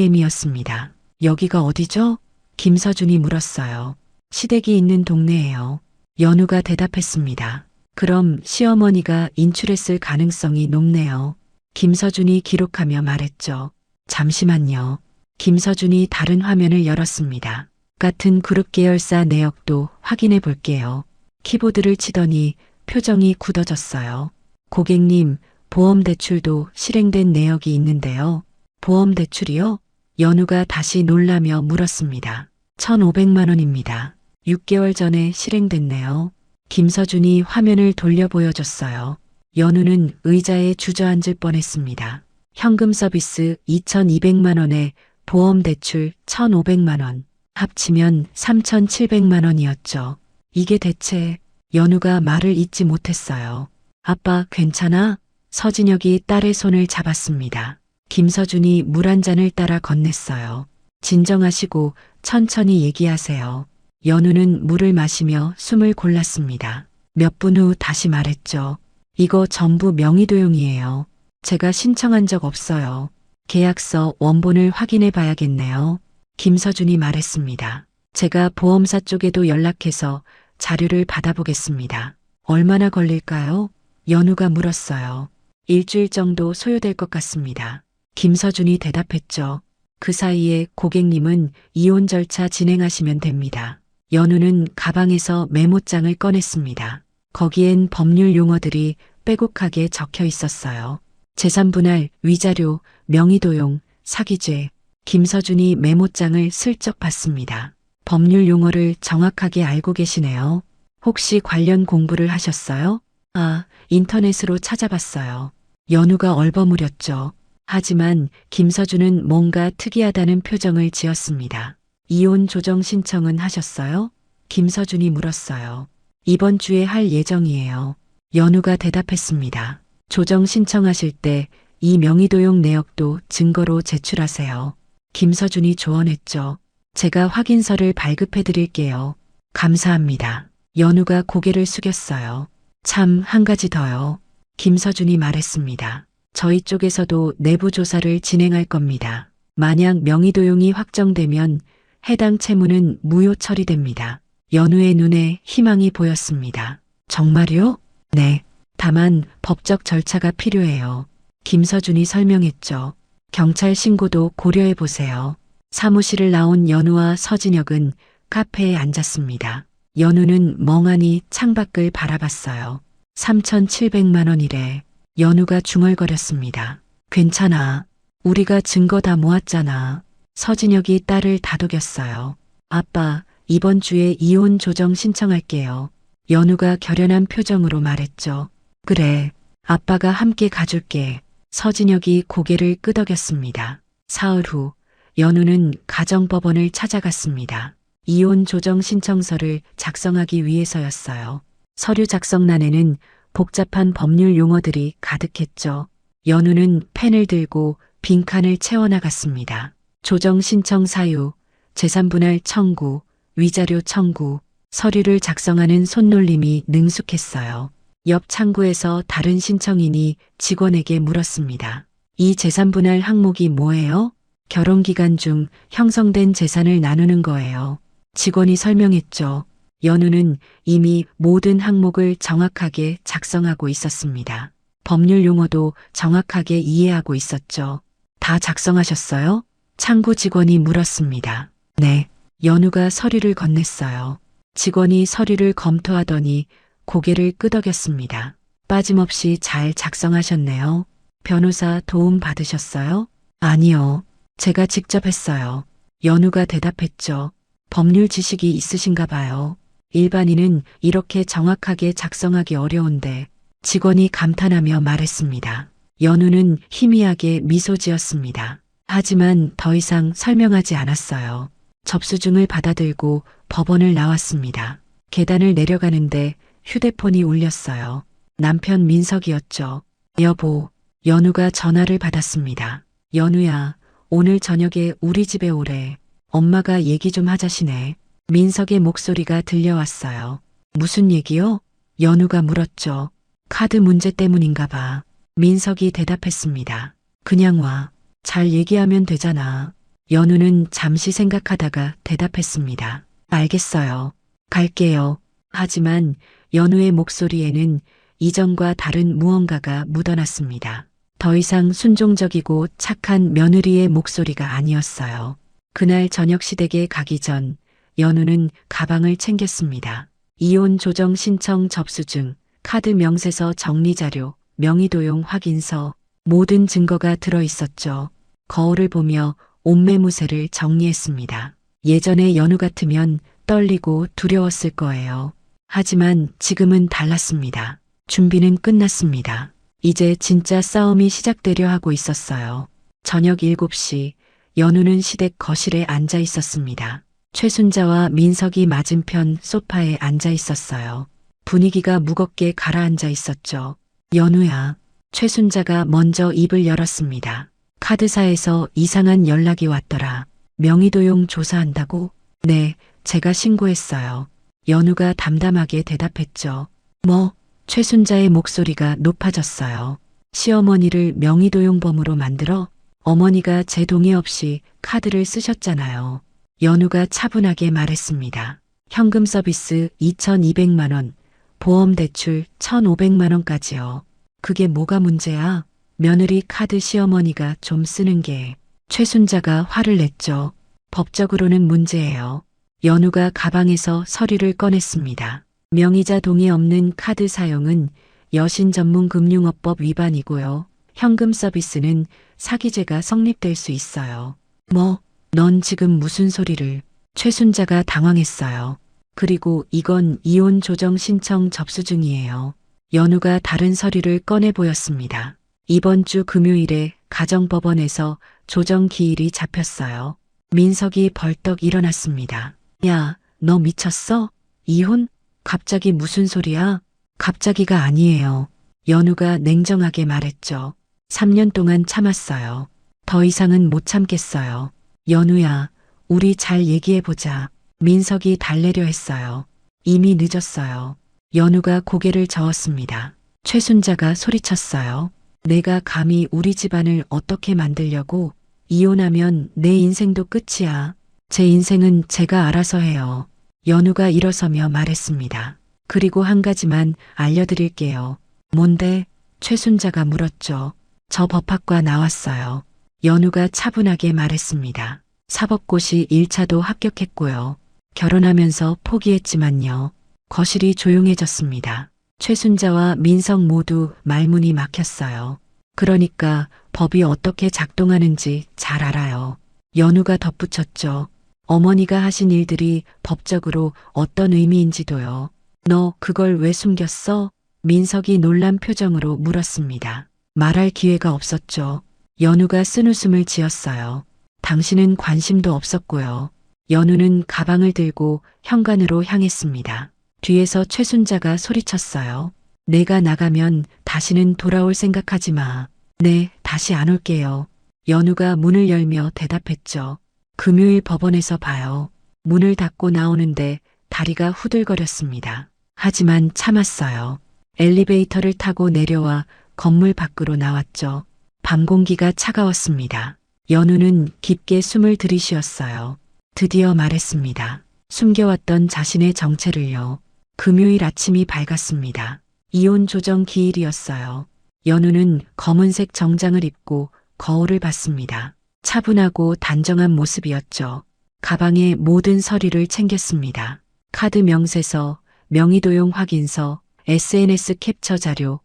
ATM이었습니다. 여기가 어디죠? 김서준이 물었어요. 시댁이 있는 동네예요. 연우가 대답했습니다. 그럼 시어머니가 인출했을 가능성이 높네요. 김서준이 기록하며 말했죠. 잠시만요. 김서준이 다른 화면을 열었습니다. 같은 그룹 계열사 내역도 확인해 볼게요. 키보드를 치더니 표정이 굳어졌어요. 고객님, 보험 대출도 실행된 내역이 있는데요. 보험 대출이요? 연우가 다시 놀라며 물었습니다. 1,500만 원입니다. 6개월 전에 실행됐네요. 김서준이 화면을 돌려 보여줬어요. 연우는 의자에 주저앉을 뻔했습니다. 현금 서비스 2,200만 원에 보험 대출 1,500만 원. 합치면 3,700만 원이었죠. 이게 대체 연우가 말을 잇지 못했어요. 아빠 괜찮아? 서진혁이 딸의 손을 잡았습니다. 김서준이 물 한 잔을 따라 건넸어요. 진정하시고 천천히 얘기하세요. 연우는 물을 마시며 숨을 골랐습니다. 몇 분 후 다시 말했죠. 이거 전부 명의도용이에요. 제가 신청한 적 없어요. 계약서 원본을 확인해 봐야겠네요. 김서준이 말했습니다. 제가 보험사 쪽에도 연락해서 자료를 받아보겠습니다. 얼마나 걸릴까요? 연우가 물었어요. 일주일 정도 소요될 것 같습니다. 김서준이 대답했죠. 그 사이에 고객님은 이혼 절차 진행하시면 됩니다. 연우는 가방에서 메모장을 꺼냈습니다. 거기엔 법률 용어들이 빼곡하게 적혀 있었어요. 재산분할, 위자료, 명의도용, 사기죄. 김서준이 메모장을 슬쩍 봤습니다. 법률 용어를 정확하게 알고 계시네요. 혹시 관련 공부를 하셨어요? 아, 인터넷으로 찾아봤어요. 연우가 얼버무렸죠. 하지만 김서준은 뭔가 특이하다는 표정을 지었습니다. 이혼 조정 신청은 하셨어요? 김서준이 물었어요. 이번 주에 할 예정이에요. 연우가 대답했습니다. 조정 신청하실 때 이 명의도용 내역도 증거로 제출하세요. 김서준이 조언했죠. 제가 확인서를 발급해 드릴게요. 감사합니다. 연우가 고개를 숙였어요. 참, 한 가지 더요. 김서준이 말했습니다. 저희 쪽에서도 내부 조사를 진행할 겁니다. 만약 명의도용이 확정되면 해당 채무는 무효 처리됩니다. 연우의 눈에 희망이 보였습니다. 정말요? 네. 다만 법적 절차가 필요해요. 김서준이 설명했죠. 경찰 신고도 고려해 보세요. 사무실을 나온 연우와 서진혁은 카페에 앉았습니다. 연우는 멍하니 창밖을 바라봤어요. 3,700만 원이래. 연우가 중얼거렸습니다. 괜찮아. 우리가 증거 다 모았잖아. 서진혁이 딸을 다독였어요. 아빠, 이번 주에 이혼 조정 신청할게요. 연우가 결연한 표정으로 말했죠. 그래, 아빠가 함께 가줄게. 서진혁이 고개를 끄덕였습니다. 사흘 후 연우는 가정법원을 찾아갔습니다. 이혼 조정 신청서를 작성하기 위해서였어요. 서류 작성란에는 복잡한 법률 용어들이 가득했죠. 연우는 펜을 들고 빈칸을 채워나갔습니다. 조정 신청 사유, 재산분할 청구, 위자료 청구, 서류를 작성하는 손놀림이 능숙했어요. 옆 창구에서 다른 신청인이 직원에게 물었습니다. 이 재산분할 항목이 뭐예요? 결혼기간 중 형성된 재산을 나누는 거예요. 직원이 설명했죠. 연우는 이미 모든 항목을 정확하게 작성하고 있었습니다. 법률 용어도 정확하게 이해하고 있었죠. 다 작성하셨어요? 창구 직원이 물었습니다. 네. 연우가 서류를 건넸어요. 직원이 서류를 검토하더니 고개를 끄덕였습니다. 빠짐없이 잘 작성하셨네요. 변호사 도움 받으셨어요? 아니요. 제가 직접 했어요. 연우가 대답했죠. 법률 지식이 있으신가 봐요. 일반인은 이렇게 정확하게 작성하기 어려운데 직원이 감탄하며 말했습니다. 연우는 희미하게 미소 지었습니다. 하지만 더 이상 설명하지 않았어요. 접수증을 받아들고 법원을 나왔습니다. 계단을 내려가는데 휴대폰이 울렸어요. 남편 민석이었죠. 여보, 연우가 전화를 받았습니다. 연우야, 오늘 저녁에 우리 집에 오래. 엄마가 얘기 좀 하자시네. 민석의 목소리가 들려왔어요. 무슨 얘기요? 연우가 물었죠. 카드 문제 때문인가 봐. 민석이 대답했습니다. 그냥 와. 잘 얘기하면 되잖아. 연우는 잠시 생각하다가 대답했습니다. 알겠어요. 갈게요. 하지만 연우의 목소리에는 이전과 다른 무언가가 묻어났습니다. 더 이상 순종적이고 착한 며느리의 목소리가 아니었어요. 그날 저녁 시댁에 가기 전 연우는 가방을 챙겼습니다. 이혼 조정 신청 접수증, 카드 명세서 정리자료, 명의도용 확인서, 모든 증거가 들어 있었죠. 거울을 보며 옷매무새를 정리했습니다. 예전의 연우 같으면 떨리고 두려웠을 거예요. 하지만 지금은 달랐습니다. 준비는 끝났습니다. 이제 진짜 싸움이 시작되려 하고 있었어요. 저녁 7시 연우는 시댁 거실에 앉아 있었습니다. 최순자와 민석이 맞은편 소파에 앉아 있었어요. 분위기가 무겁게 가라앉아 있었죠. 연우야. 최순자가 먼저 입을 열었습니다. 카드사에서 이상한 연락이 왔더라. 명의도용 조사한다고? 네, 제가 신고했어요. 연우가 담담하게 대답했죠. 뭐? 최순자의 목소리가 높아졌어요. 시어머니를 명의도용범으로 만들어? 어머니가 제 동의 없이 카드를 쓰셨잖아요. 연우가 차분하게 말했습니다. 현금 서비스 2,200만 원, 보험 대출 1,500만 원까지요. 그게 뭐가 문제야? 며느리 카드 시어머니가 좀 쓰는 게. 최순자가 화를 냈죠. 법적으로는 문제예요. 연우가 가방에서 서류를 꺼냈습니다. 명의자 동의 없는 카드 사용은 여신전문금융업법 위반이고요. 현금 서비스는 사기죄가 성립될 수 있어요. 뭐, 넌 지금 무슨 소리를. 최순자가 당황했어요. 그리고 이건 이혼 조정 신청 접수 중이에요. 연우가 다른 서류를 꺼내 보였습니다. 이번 주 금요일에 가정법원에서 조정 기일이 잡혔어요. 민석이 벌떡 일어났습니다. 야, 너 미쳤어? 이혼? 갑자기 무슨 소리야? 갑자기가 아니에요. 연우가 냉정하게 말했죠. 3년 동안 참았어요. 더 이상은 못 참겠어요. 연우야, 우리 잘 얘기해보자. 민석이 달래려 했어요. 이미 늦었어요. 연우가 고개를 저었습니다. 최순자가 소리쳤어요. 내가 감히 우리 집안을 어떻게 만들려고? 이혼하면 내 인생도 끝이야. 제 인생은 제가 알아서 해요. 연우가 일어서며 말했습니다. 그리고 한 가지만 알려드릴게요. 뭔데? 최순자가 물었죠. 저 법학과 나왔어요. 연우가 차분하게 말했습니다. 사법고시 1차도 합격했고요. 결혼하면서 포기했지만요. 거실이 조용해졌습니다. 최순자와 민석 모두 말문이 막혔어요. 그러니까 법이 어떻게 작동하는지 잘 알아요. 연우가 덧붙였죠. 어머니가 하신 일들이 법적으로 어떤 의미인지도요. 너 그걸 왜 숨겼어? 민석이 놀란 표정으로 물었습니다. 말할 기회가 없었죠. 연우가 쓴웃음을 지었어요. 당신은 관심도 없었고요. 연우는 가방을 들고 현관으로 향했습니다. 뒤에서 최순자가 소리쳤어요. 내가 나가면 다시는 돌아올 생각하지 마. 네, 다시 안 올게요. 연우가 문을 열며 대답했죠. 금요일 법원에서 봐요. 문을 닫고 나오는데 다리가 후들거렸습니다. 하지만 참았어요. 엘리베이터를 타고 내려와 건물 밖으로 나왔죠. 밤 공기가 차가웠습니다. 연우는 깊게 숨을 들이쉬었어요. 드디어 말했습니다. 숨겨왔던 자신의 정체를요. 금요일 아침이 밝았습니다. 이혼 조정 기일이었어요. 연우는 검은색 정장을 입고 거울을 봤습니다. 차분하고 단정한 모습이었죠. 가방에 모든 서류를 챙겼습니다. 카드 명세서, 명의도용 확인서, SNS 캡처 자료,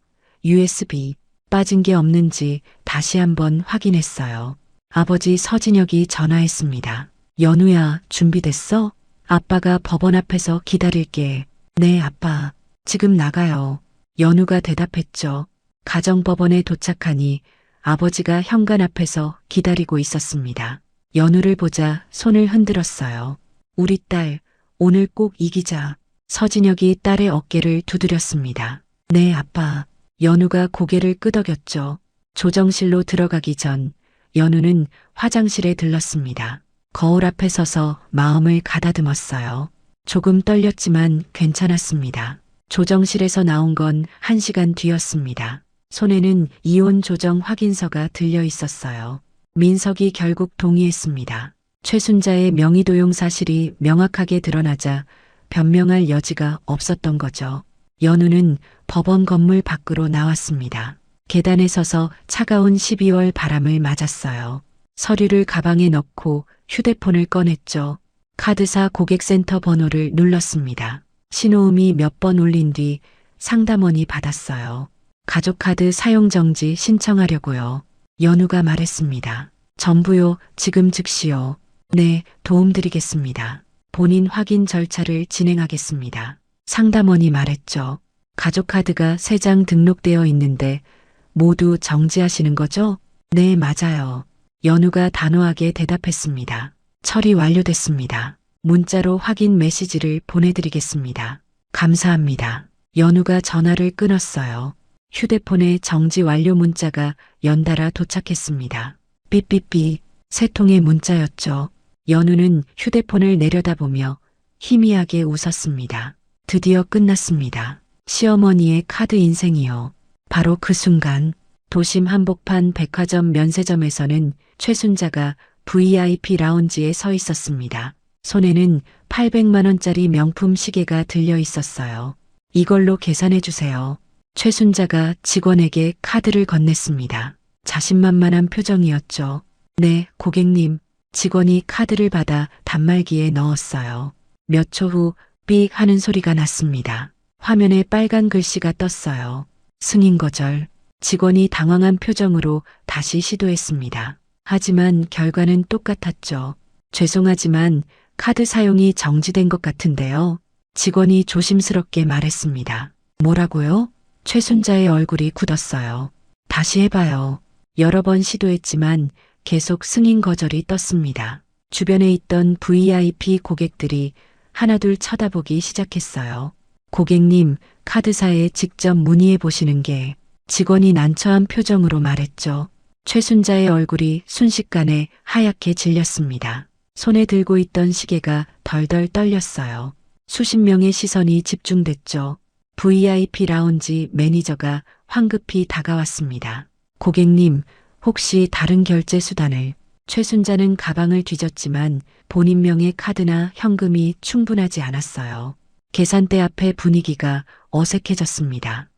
USB, 빠진 게 없는지 다시 한번 확인했어요. 아버지 서진혁이 전화했습니다. 연우야, 준비됐어? 아빠가 법원 앞에서 기다릴게. 네, 아빠. 지금 나가요. 연우가 대답했죠. 가정법원에 도착하니 아버지가 현관 앞에서 기다리고 있었습니다. 연우를 보자 손을 흔들었어요. 우리 딸, 오늘 꼭 이기자. 서진혁이 딸의 어깨를 두드렸습니다. 네, 아빠. 연우가 고개를 끄덕였죠. 조정실로 들어가기 전 연우는 화장실에 들렀습니다. 거울 앞에 서서 마음을 가다듬었어요. 조금 떨렸지만 괜찮았습니다. 조정실에서 나온 건 1시간 뒤였습니다. 손에는 이혼 조정 확인서가 들려 있었어요. 민석이 결국 동의했습니다. 최순자의 명의도용 사실이 명확하게 드러나자 변명할 여지가 없었던 거죠. 연우는 법원 건물 밖으로 나왔습니다. 계단에 서서 차가운 12월 바람을 맞았어요. 서류를 가방에 넣고 휴대폰을 꺼냈죠. 카드사 고객센터 번호를 눌렀습니다. 신호음이 몇 번 울린 뒤 상담원이 받았어요. 가족카드 사용정지 신청하려고요. 연우가 말했습니다. 전부요, 지금 즉시요. 네, 도움드리겠습니다. 본인 확인 절차를 진행하겠습니다. 상담원이 말했죠. 가족카드가 3장 등록되어 있는데 모두 정지하시는 거죠? 네, 맞아요. 연우가 단호하게 대답했습니다. 처리 완료됐습니다. 문자로 확인 메시지를 보내드리겠습니다. 감사합니다. 연우가 전화를 끊었어요. 휴대폰에 정지 완료 문자가 연달아 도착했습니다. 삐삐삐, 3통의 문자였죠. 연우는 휴대폰을 내려다보며 희미하게 웃었습니다. 드디어 끝났습니다. 시어머니의 카드 인생이요. 바로 그 순간 도심 한복판 백화점 면세점에서는 최순자가 VIP 라운지에 서 있었습니다. 손에는 800만 원짜리 명품 시계가 들려 있었어요. 이걸로 계산해 주세요. 최순자가 직원에게 카드를 건넸습니다. 자신만만한 표정이었죠. 네, 고객님. 직원이 카드를 받아 단말기에 넣었어요. 몇 초 후 삑 하는 소리가 났습니다. 화면에 빨간 글씨가 떴어요. 승인 거절. 직원이 당황한 표정으로 다시 시도했습니다. 하지만 결과는 똑같았죠. 죄송하지만 카드 사용이 정지된 것 같은데요. 직원이 조심스럽게 말했습니다. 뭐라고요? 최순자의 얼굴이 굳었어요. 다시 해봐요. 여러 번 시도했지만 계속 승인 거절이 떴습니다. 주변에 있던 VIP 고객들이 하나둘 쳐다보기 시작했어요. 고객님, 카드사에 직접 문의해 보시는 게. 직원이 난처한 표정으로 말했죠. 최순자의 얼굴이 순식간에 하얗게 질렸습니다. 손에 들고 있던 시계가 덜덜 떨렸어요. 수십 명의 시선이 집중됐죠. VIP 라운지 매니저가 황급히 다가왔습니다. 고객님, 혹시 다른 결제 수단을. 최순자는 가방을 뒤졌지만 본인 명의 카드나 현금이 충분하지 않았어요. 계산대 앞의 분위기가 어색해졌습니다.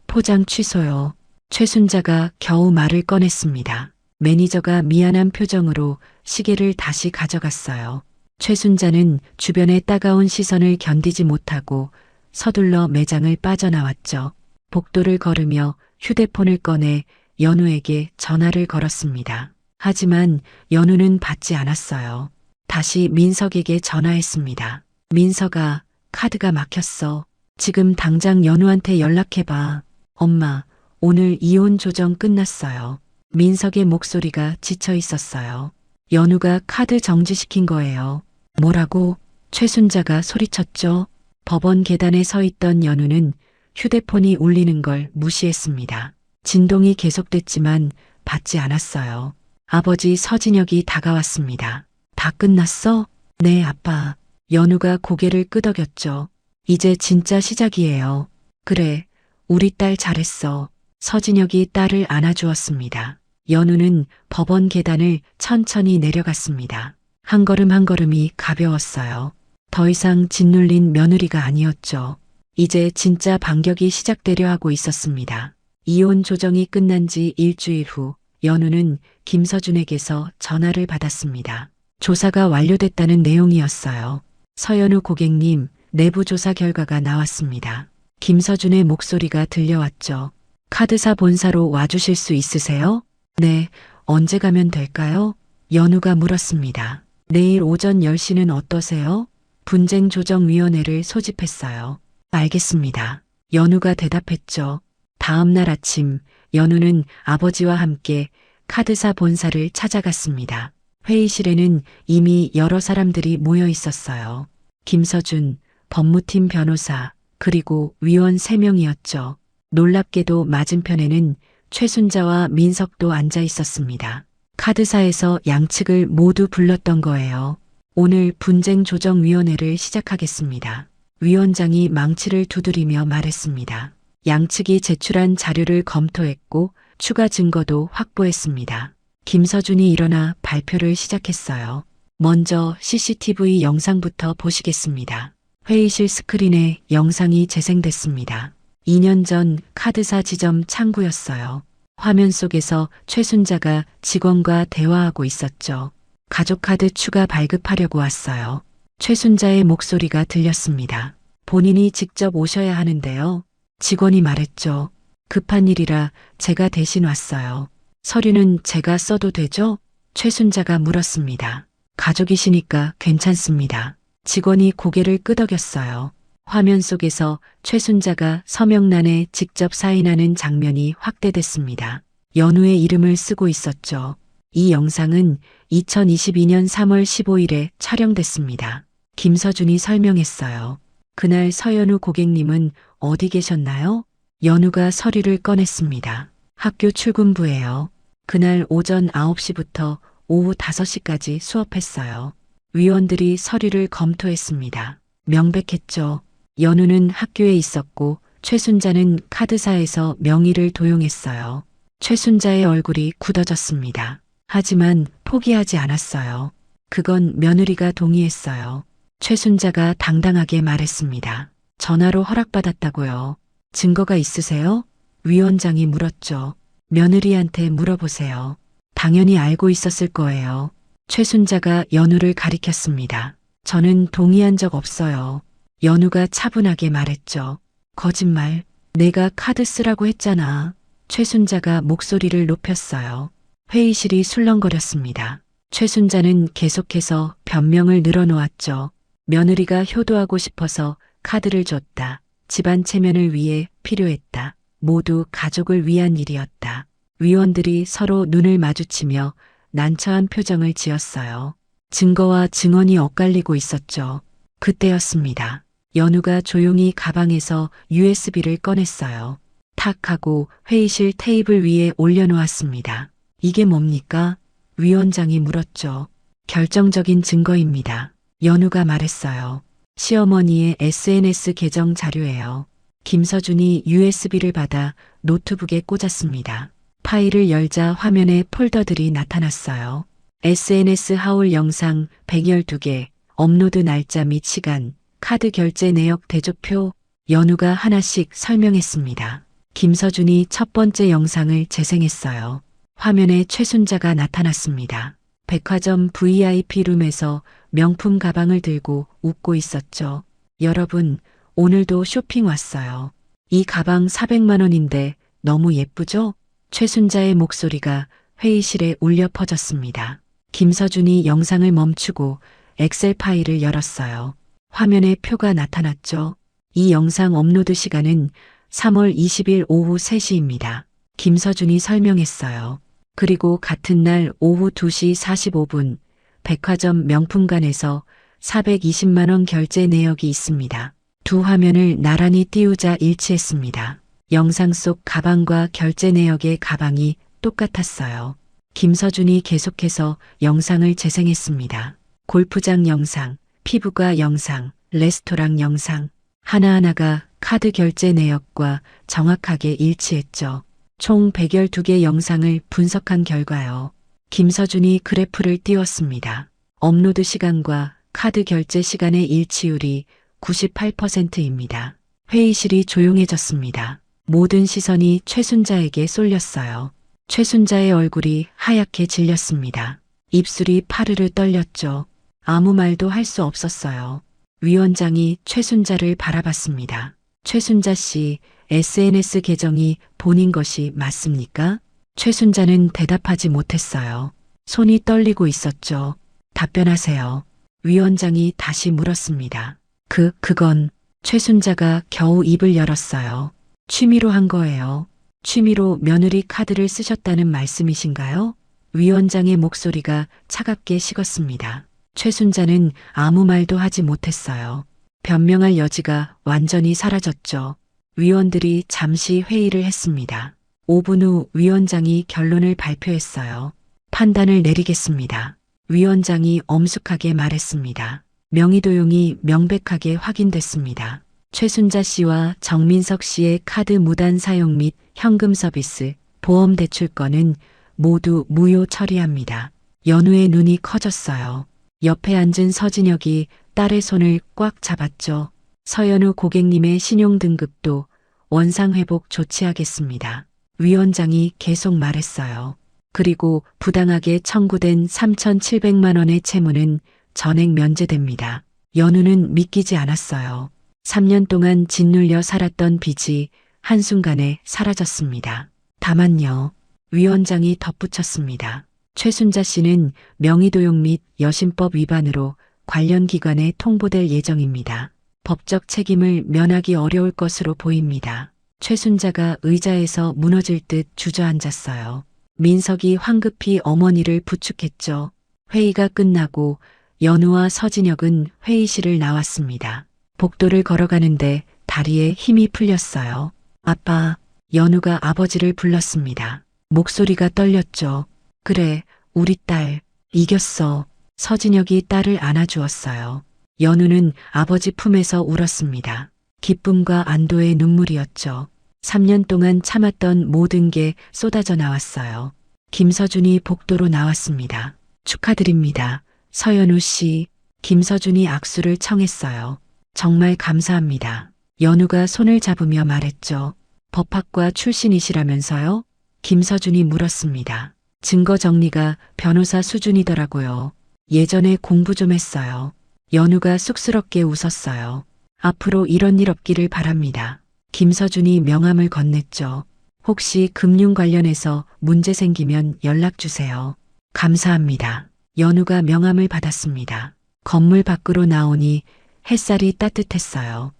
포장 취소요. 최순자가 겨우 말을 꺼냈습니다. 매니저가 미안한 표정으로 시계를 다시 가져갔어요. 최순자는 주변의 따가운 시선을 견디지 못하고 서둘러 매장을 빠져나왔죠. 복도를 걸으며 휴대폰을 꺼내 연우에게 전화를 걸었습니다. 하지만 연우는 받지 않았어요. 다시 민석에게 전화했습니다. 민석아, 카드가 막혔어. 지금 당장 연우한테 연락해봐. 엄마, 오늘 이혼 조정 끝났어요. 민석의 목소리가 지쳐 있었어요. 연우가 카드 정지시킨 거예요. 뭐라고? 최순자가 소리쳤죠. 법원 계단에 서 있던 연우는 휴대폰이 울리는 걸 무시했습니다. 진동이 계속됐지만 받지 않았어요. 아버지 서진혁이 다가왔습니다. 다 끝났어? 네, 아빠. 연우가 고개를 끄덕였죠. 이제 진짜 시작이에요. 그래, 우리 딸 잘했어. 서진혁이 딸을 안아주었습니다. 연우는 법원 계단을 천천히 내려갔습니다. 한 걸음 한 걸음이 가벼웠어요. 더 이상 짓눌린 며느리가 아니었죠. 이제 진짜 반격이 시작되려 하고 있었습니다. 이혼 조정이 끝난 지 일주일 후 연우는 김서준에게서 전화를 받았습니다. 조사가 완료됐다는 내용이었어요. 서연우 고객님, 내부 조사 결과가 나왔습니다. 김서준의 목소리가 들려왔죠. 카드사 본사로 와주실 수 있으세요? 네, 언제 가면 될까요? 연우가 물었습니다. 내일 오전 10시는 어떠세요? 분쟁조정위원회를 소집했어요. 알겠습니다. 연우가 대답했죠. 다음 날 아침, 연우는 아버지와 함께 카드사 본사를 찾아갔습니다. 회의실에는 이미 여러 사람들이 모여 있었어요. 김서준, 법무팀 변호사, 그리고 위원 3명이었죠. 놀랍게도 맞은편에는 최순자와 민석도 앉아 있었습니다. 카드사에서 양측을 모두 불렀던 거예요. 오늘 분쟁조정위원회를 시작하겠습니다. 위원장이 망치를 두드리며 말했습니다. 양측이 제출한 자료를 검토했고 추가 증거도 확보했습니다. 김서준이 일어나 발표를 시작했어요. 먼저 CCTV 영상부터 보시겠습니다. 회의실 스크린에 영상이 재생됐습니다. 2년 전 카드사 지점 창구였어요. 화면 속에서 최순자가 직원과 대화하고 있었죠. 가족카드 추가 발급하려고 왔어요. 최순자의 목소리가 들렸습니다. 본인이 직접 오셔야 하는데요. 직원이 말했죠. 급한 일이라 제가 대신 왔어요. 서류는 제가 써도 되죠? 최순자가 물었습니다. 가족이시니까 괜찮습니다. 직원이 고개를 끄덕였어요. 화면 속에서 최순자가 서명란에 직접 사인하는 장면이 확대됐습니다. 연우의 이름을 쓰고 있었죠. 이 영상은 2022년 3월 15일에 촬영됐습니다. 김서준이 설명했어요. 그날 서연우 고객님은 어디 계셨나요? 연우가 서류를 꺼냈습니다. 학교 출근부예요. 그날 오전 9시부터 오후 5시까지 수업했어요. 위원들이 서류를 검토했습니다. 명백했죠. 연우는 학교에 있었고 최순자는 카드사에서 명의를 도용했어요. 최순자의 얼굴이 굳어졌습니다. 하지만 포기하지 않았어요. 그건 며느리가 동의했어요. 최순자가 당당하게 말했습니다. 전화로 허락받았다고요. 증거가 있으세요? 위원장이 물었죠. 며느리한테 물어보세요. 당연히 알고 있었을 거예요. 최순자가 연우를 가리켰습니다. 저는 동의한 적 없어요. 연우가 차분하게 말했죠. 거짓말. 내가 카드 쓰라고 했잖아. 최순자가 목소리를 높였어요. 회의실이 술렁거렸습니다. 최순자는 계속해서 변명을 늘어놓았죠. 며느리가 효도하고 싶어서 카드를 줬다. 집안 체면을 위해 필요했다. 모두 가족을 위한 일이었다. 위원들이 서로 눈을 마주치며 난처한 표정을 지었어요. 증거와 증언이 엇갈리고 있었죠. 그때였습니다. 연우가 조용히 가방에서 USB를 꺼냈어요. 탁 하고 회의실 테이블 위에 올려놓았습니다. 이게 뭡니까? 위원장이 물었죠. 결정적인 증거입니다. 연우가 말했어요. 시어머니의 SNS 계정 자료예요. 김서준이 USB를 받아 노트북에 꽂았습니다. 파일을 열자 화면에 폴더들이 나타났어요. SNS 하울 영상 112개, 업로드 날짜 및 시간, 카드 결제 내역 대조표, 연우가 하나씩 설명했습니다. 김서준이 첫 번째 영상을 재생했어요. 화면에 최순자가 나타났습니다. 백화점 VIP 룸에서 명품 가방을 들고 웃고 있었죠. 여러분, 오늘도 쇼핑 왔어요. 이 가방 400만 원인데 너무 예쁘죠? 최순자의 목소리가 회의실에 울려 퍼졌습니다. 김서준이 영상을 멈추고 엑셀 파일을 열었어요. 화면에 표가 나타났죠. 이 영상 업로드 시간은 3월 20일 오후 3시입니다. 김서준이 설명했어요. 그리고 같은 날 오후 2시 45분 백화점 명품관에서 420만 원 결제 내역이 있습니다. 두 화면을 나란히 띄우자 일치했습니다. 영상 속 가방과 결제 내역의 가방이 똑같았어요. 김서준이 계속해서 영상을 재생했습니다. 골프장 영상, 피부과 영상, 레스토랑 영상, 하나하나가 카드 결제 내역과 정확하게 일치했죠. 총 112개 영상을 분석한 결과요. 김서준이 그래프를 띄웠습니다. 업로드 시간과 카드 결제 시간의 일치율이 98%입니다. 회의실이 조용해졌습니다. 모든 시선이 최순자에게 쏠렸어요. 최순자의 얼굴이 하얗게 질렸습니다. 입술이 파르르 떨렸죠. 아무 말도 할 수 없었어요. 위원장이 최순자를 바라봤습니다. 최순자 씨, SNS 계정이 본인 것이 맞습니까? 최순자는 대답하지 못했어요. 손이 떨리고 있었죠. 답변하세요. 위원장이 다시 물었습니다. 그건 최순자가 겨우 입을 열었어요. 취미로 한 거예요. 취미로 며느리 카드를 쓰셨다는 말씀이신가요? 위원장의 목소리가 차갑게 식었습니다. 최순자는 아무 말도 하지 못했어요. 변명할 여지가 완전히 사라졌죠. 위원들이 잠시 회의를 했습니다. 5분 후 위원장이 결론을 발표했어요. 판단을 내리겠습니다. 위원장이 엄숙하게 말했습니다. 명의도용이 명백하게 확인됐습니다. 최순자 씨와 정민석 씨의 카드 무단 사용 및 현금 서비스, 보험 대출 건은 모두 무효 처리합니다. 연우의 눈이 커졌어요. 옆에 앉은 서진혁이 딸의 손을 꽉 잡았죠. 서연우 고객님의 신용등급도 원상회복 조치하겠습니다. 위원장이 계속 말했어요. 그리고 부당하게 청구된 3,700만 원의 채무는 전액 면제됩니다. 연우는 믿기지 않았어요. 3년 동안 짓눌려 살았던 빚이 한순간에 사라졌습니다. 다만요. 위원장이 덧붙였습니다. 최순자 씨는 명의도용 및 여신법 위반으로 관련 기관에 통보될 예정입니다. 법적 책임을 면하기 어려울 것으로 보입니다. 최순자가 의자에서 무너질 듯 주저앉았어요. 민석이 황급히 어머니를 부축했죠. 회의가 끝나고 연우와 서진혁은 회의실을 나왔습니다. 복도를 걸어가는데 다리에 힘이 풀렸어요. 아빠, 연우가 아버지를 불렀습니다. 목소리가 떨렸죠. 그래, 우리 딸, 이겼어. 서진혁이 딸을 안아주었어요. 연우는 아버지 품에서 울었습니다. 기쁨과 안도의 눈물이었죠. 3년 동안 참았던 모든 게 쏟아져 나왔어요. 김서준이 복도로 나왔습니다. 축하드립니다. 서연우 씨, 김서준이 악수를 청했어요. 정말 감사합니다. 연우가 손을 잡으며 말했죠. 법학과 출신이시라면서요? 김서준이 물었습니다. 증거 정리가 변호사 수준이더라고요. 예전에 공부 좀 했어요. 연우가 쑥스럽게 웃었어요. 앞으로 이런 일 없기를 바랍니다. 김서준이 명함을 건넸죠. 혹시 금융 관련해서 문제 생기면 연락 주세요. 감사합니다. 연우가 명함을 받았습니다. 건물 밖으로 나오니 햇살이 따뜻했어요.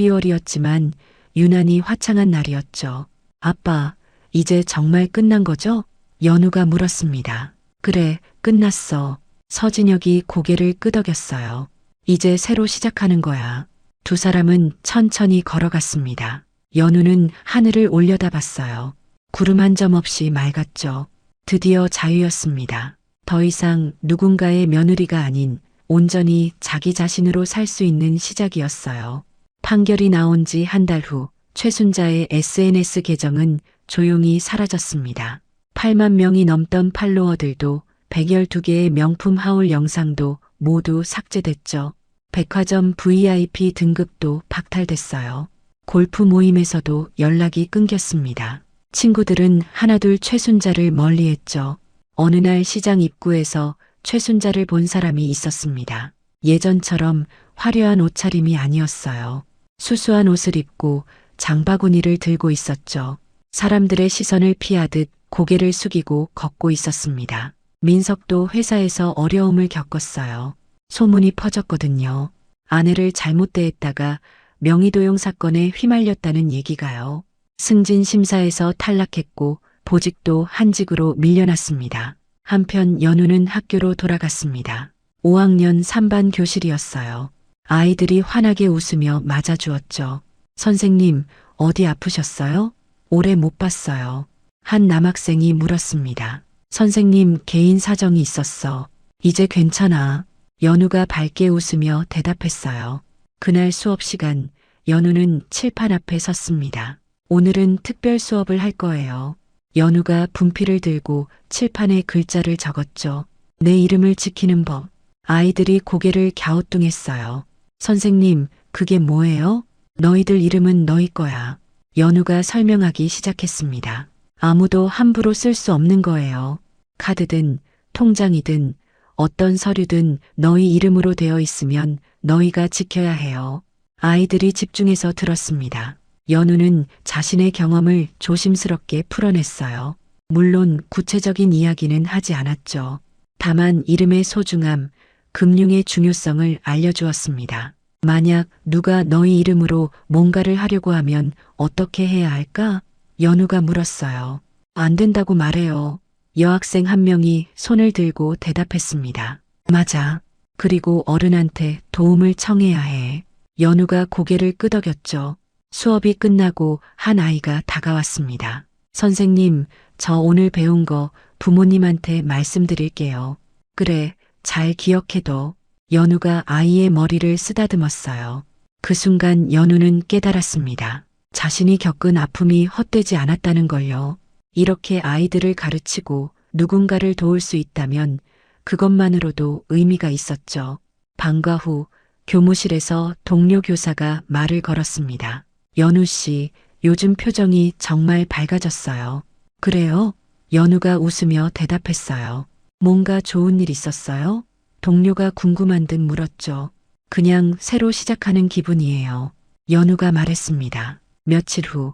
12월이었지만 유난히 화창한 날이었죠. 아빠, 이제 정말 끝난 거죠? 연우가 물었습니다. 그래, 끝났어. 서진혁이 고개를 끄덕였어요. 이제 새로 시작하는 거야. 두 사람은 천천히 걸어갔습니다. 연우는 하늘을 올려다봤어요. 구름 한 점 없이 맑았죠. 드디어 자유였습니다. 더 이상 누군가의 며느리가 아닌 온전히 자기 자신으로 살 수 있는 시작이었어요. 판결이 나온 지 한 달 후 최순자의 SNS 계정은 조용히 사라졌습니다. 8만 명이 넘던 팔로워들도 112개의 명품 하울 영상도 모두 삭제됐죠. 백화점 VIP 등급도 박탈됐어요. 골프 모임에서도 연락이 끊겼습니다. 친구들은 하나둘 최순자를 멀리했죠. 어느 날 시장 입구에서 최순자를 본 사람이 있었습니다. 예전처럼 화려한 옷차림이 아니었어요. 수수한 옷을 입고 장바구니를 들고 있었죠. 사람들의 시선을 피하듯 고개를 숙이고 걷고 있었습니다. 민석도 회사에서 어려움을 겪었어요. 소문이 퍼졌거든요. 아내를 잘못 대했다가 명의도용 사건에 휘말렸다는 얘기가요. 승진 심사에서 탈락했고 보직도 한직으로 밀려났습니다. 한편 연우는 학교로 돌아갔습니다. 5학년 3반 교실이었어요. 아이들이 환하게 웃으며 맞아주었죠. 선생님, 어디 아프셨어요? 오래 못 봤어요. 한 남학생이 물었습니다. 선생님, 개인 사정이 있었어. 이제 괜찮아. 연우가 밝게 웃으며 대답했어요. 그날 수업 시간, 연우는 칠판 앞에 섰습니다. 오늘은 특별 수업을 할 거예요. 연우가 분필을 들고 칠판에 글자를 적었죠. 내 이름을 지키는 법. 아이들이 고개를 갸우뚱했어요. 선생님, 그게 뭐예요? 너희들 이름은 너희 거야. 연우가 설명하기 시작했습니다. 아무도 함부로 쓸 수 없는 거예요. 카드든 통장이든 어떤 서류든 너희 이름으로 되어 있으면 너희가 지켜야 해요. 아이들이 집중해서 들었습니다. 연우는 자신의 경험을 조심스럽게 풀어냈어요. 물론 구체적인 이야기는 하지 않았죠. 다만 이름의 소중함, 금융의 중요성을 알려주었습니다. 만약 누가 너희 이름으로 뭔가를 하려고 하면 어떻게 해야 할까? 연우가 물었어요. 안 된다고 말해요. 여학생 한 명이 손을 들고 대답했습니다. 맞아. 그리고 어른한테 도움을 청해야 해. 연우가 고개를 끄덕였죠. 수업이 끝나고 한 아이가 다가왔습니다. 선생님, 저 오늘 배운 거 부모님한테 말씀드릴게요. 그래, 잘 기억해둬. 연우가 아이의 머리를 쓰다듬었어요. 그 순간 연우는 깨달았습니다. 자신이 겪은 아픔이 헛되지 않았다는 걸요. 이렇게 아이들을 가르치고 누군가를 도울 수 있다면 그것만으로도 의미가 있었죠. 방과 후 교무실에서 동료 교사가 말을 걸었습니다. 연우 씨, 요즘 표정이 정말 밝아졌어요. 그래요? 연우가 웃으며 대답했어요. 뭔가 좋은 일 있었어요? 동료가 궁금한 듯 물었죠. 그냥 새로 시작하는 기분이에요. 연우가 말했습니다. 며칠 후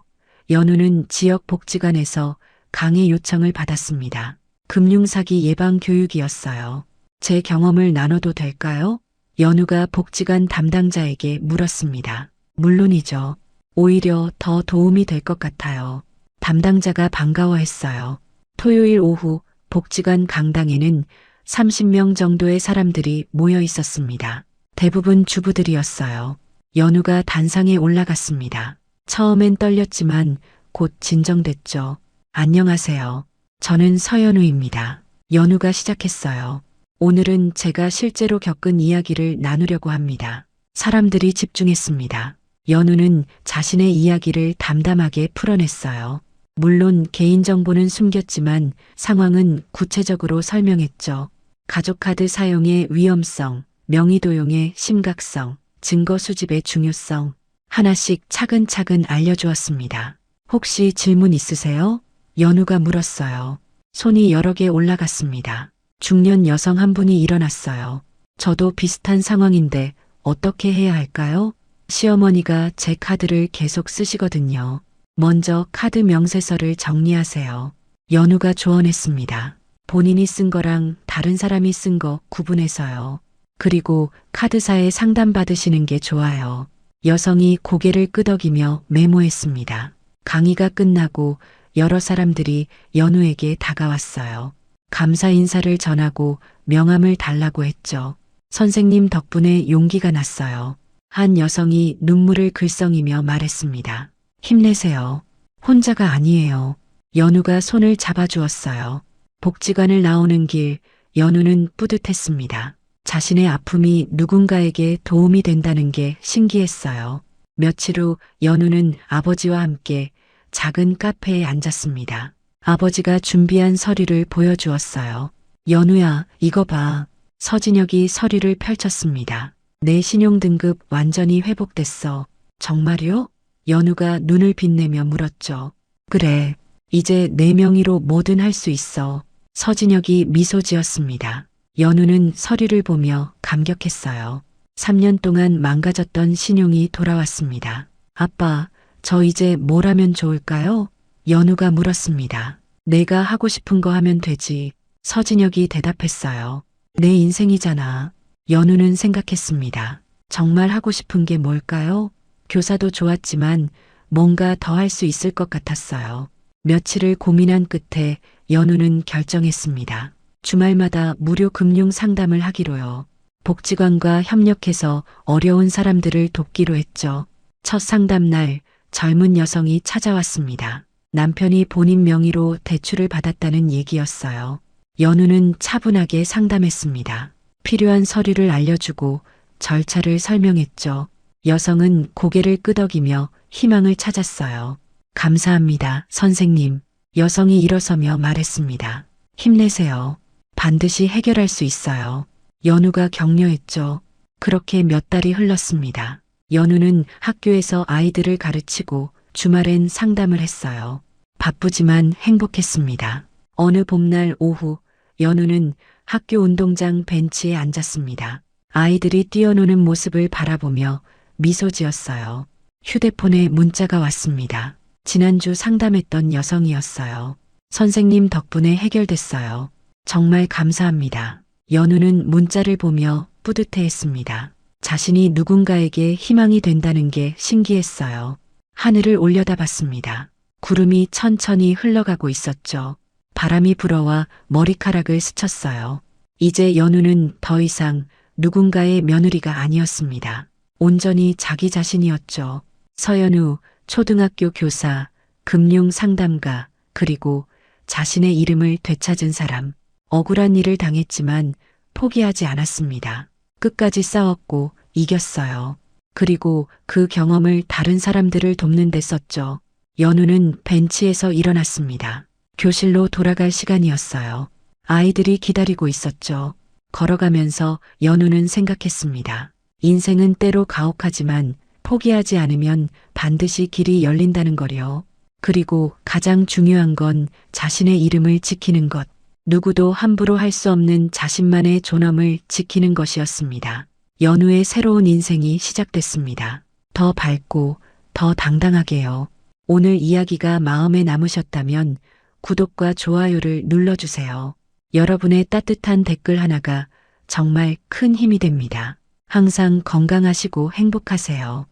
연우는 지역 복지관에서 강의 요청을 받았습니다. 금융사기 예방 교육이었어요. 제 경험을 나눠도 될까요? 연우가 복지관 담당자에게 물었습니다. 물론이죠. 오히려 더 도움이 될 것 같아요. 담당자가 반가워했어요. 토요일 오후 복지관 강당에는 30명 정도의 사람들이 모여 있었습니다. 대부분 주부들이었어요. 연우가 단상에 올라갔습니다. 처음엔 떨렸지만 곧 진정됐죠. 안녕하세요. 저는 서연우입니다. 연우가 시작했어요. 오늘은 제가 실제로 겪은 이야기를 나누려고 합니다. 사람들이 집중했습니다. 연우는 자신의 이야기를 담담하게 풀어냈어요. 물론 개인정보는 숨겼지만 상황은 구체적으로 설명했죠. 가족카드 사용의 위험성, 명의도용의 심각성, 증거 수집의 중요성, 하나씩 차근차근 알려주었습니다. 혹시 질문 있으세요? 연우가 물었어요. 손이 여러 개 올라갔습니다. 중년 여성 한 분이 일어났어요. 저도 비슷한 상황인데 어떻게 해야 할까요? 시어머니가 제 카드를 계속 쓰시거든요. 먼저 카드 명세서를 정리하세요. 연우가 조언했습니다. 본인이 쓴 거랑 다른 사람이 쓴 거 구분해서요. 그리고 카드사에 상담받으시는 게 좋아요. 여성이 고개를 끄덕이며 메모했습니다. 강의가 끝나고 여러 사람들이 연우에게 다가왔어요. 감사 인사를 전하고 명함을 달라고 했죠. 선생님 덕분에 용기가 났어요. 한 여성이 눈물을 글썽이며 말했습니다. 힘내세요. 혼자가 아니에요. 연우가 손을 잡아주었어요. 복지관을 나오는 길, 연우는 뿌듯했습니다. 자신의 아픔이 누군가에게 도움이 된다는 게 신기했어요. 며칠 후 연우는 아버지와 함께 작은 카페에 앉았습니다. 아버지가 준비한 서류를 보여주었어요. 연우야, 이거 봐. 서진혁이 서류를 펼쳤습니다. 내 신용등급 완전히 회복됐어. 정말요? 연우가 눈을 빛내며 물었죠. 그래. 이제 내 명의로 뭐든 할 수 있어. 서진혁이 미소 지었습니다. 연우는 서류를 보며 감격했어요. 3년 동안 망가졌던 신용이 돌아왔습니다. 아빠, 저 이제 뭘 하면 좋을까요? 연우가 물었습니다. 내가 하고 싶은 거 하면 되지. 서진혁이 대답했어요. 내 인생이잖아. 연우는 생각했습니다. 정말 하고 싶은 게 뭘까요? 교사도 좋았지만 뭔가 더 할 수 있을 것 같았어요. 며칠을 고민한 끝에 연우는 결정했습니다. 주말마다 무료 금융 상담을 하기로요. 복지관과 협력해서 어려운 사람들을 돕기로 했죠. 첫 상담 날 젊은 여성이 찾아왔습니다. 남편이 본인 명의로 대출을 받았다는 얘기였어요. 연우는 차분하게 상담했습니다. 필요한 서류를 알려주고 절차를 설명했죠. 여성은 고개를 끄덕이며 희망을 찾았어요. 감사합니다, 선생님. 여성이 일어서며 말했습니다. 힘내세요. 반드시 해결할 수 있어요. 연우가 격려했죠. 그렇게 몇 달이 흘렀습니다. 연우는 학교에서 아이들을 가르치고 주말엔 상담을 했어요. 바쁘지만 행복했습니다. 어느 봄날 오후 연우는 학교 운동장 벤치에 앉았습니다. 아이들이 뛰어노는 모습을 바라보며 미소 지었어요. 휴대폰에 문자가 왔습니다. 지난주 상담했던 여성이었어요. 선생님 덕분에 해결됐어요. 정말 감사합니다. 연우는 문자를 보며 뿌듯해했습니다. 자신이 누군가에게 희망이 된다는 게 신기했어요. 하늘을 올려다봤습니다. 구름이 천천히 흘러가고 있었죠. 바람이 불어와 머리카락을 스쳤어요. 이제 연우는 더 이상 누군가의 며느리가 아니었습니다. 온전히 자기 자신이었죠. 서연우, 초등학교 교사, 금융 상담가, 그리고 자신의 이름을 되찾은 사람. 억울한 일을 당했지만 포기하지 않았습니다. 끝까지 싸웠고 이겼어요. 그리고 그 경험을 다른 사람들을 돕는 데 썼죠. 연우는 벤치에서 일어났습니다. 교실로 돌아갈 시간이었어요. 아이들이 기다리고 있었죠. 걸어가면서 연우는 생각했습니다. 인생은 때로 가혹하지만 포기하지 않으면 반드시 길이 열린다는 거요. 그리고 가장 중요한 건 자신의 이름을 지키는 것. 누구도 함부로 할 수 없는 자신만의 존엄을 지키는 것이었습니다. 연우의 새로운 인생이 시작됐습니다. 더 밝고 더 당당하게요. 오늘 이야기가 마음에 남으셨다면 구독과 좋아요를 눌러주세요. 여러분의 따뜻한 댓글 하나가 정말 큰 힘이 됩니다. 항상 건강하시고 행복하세요.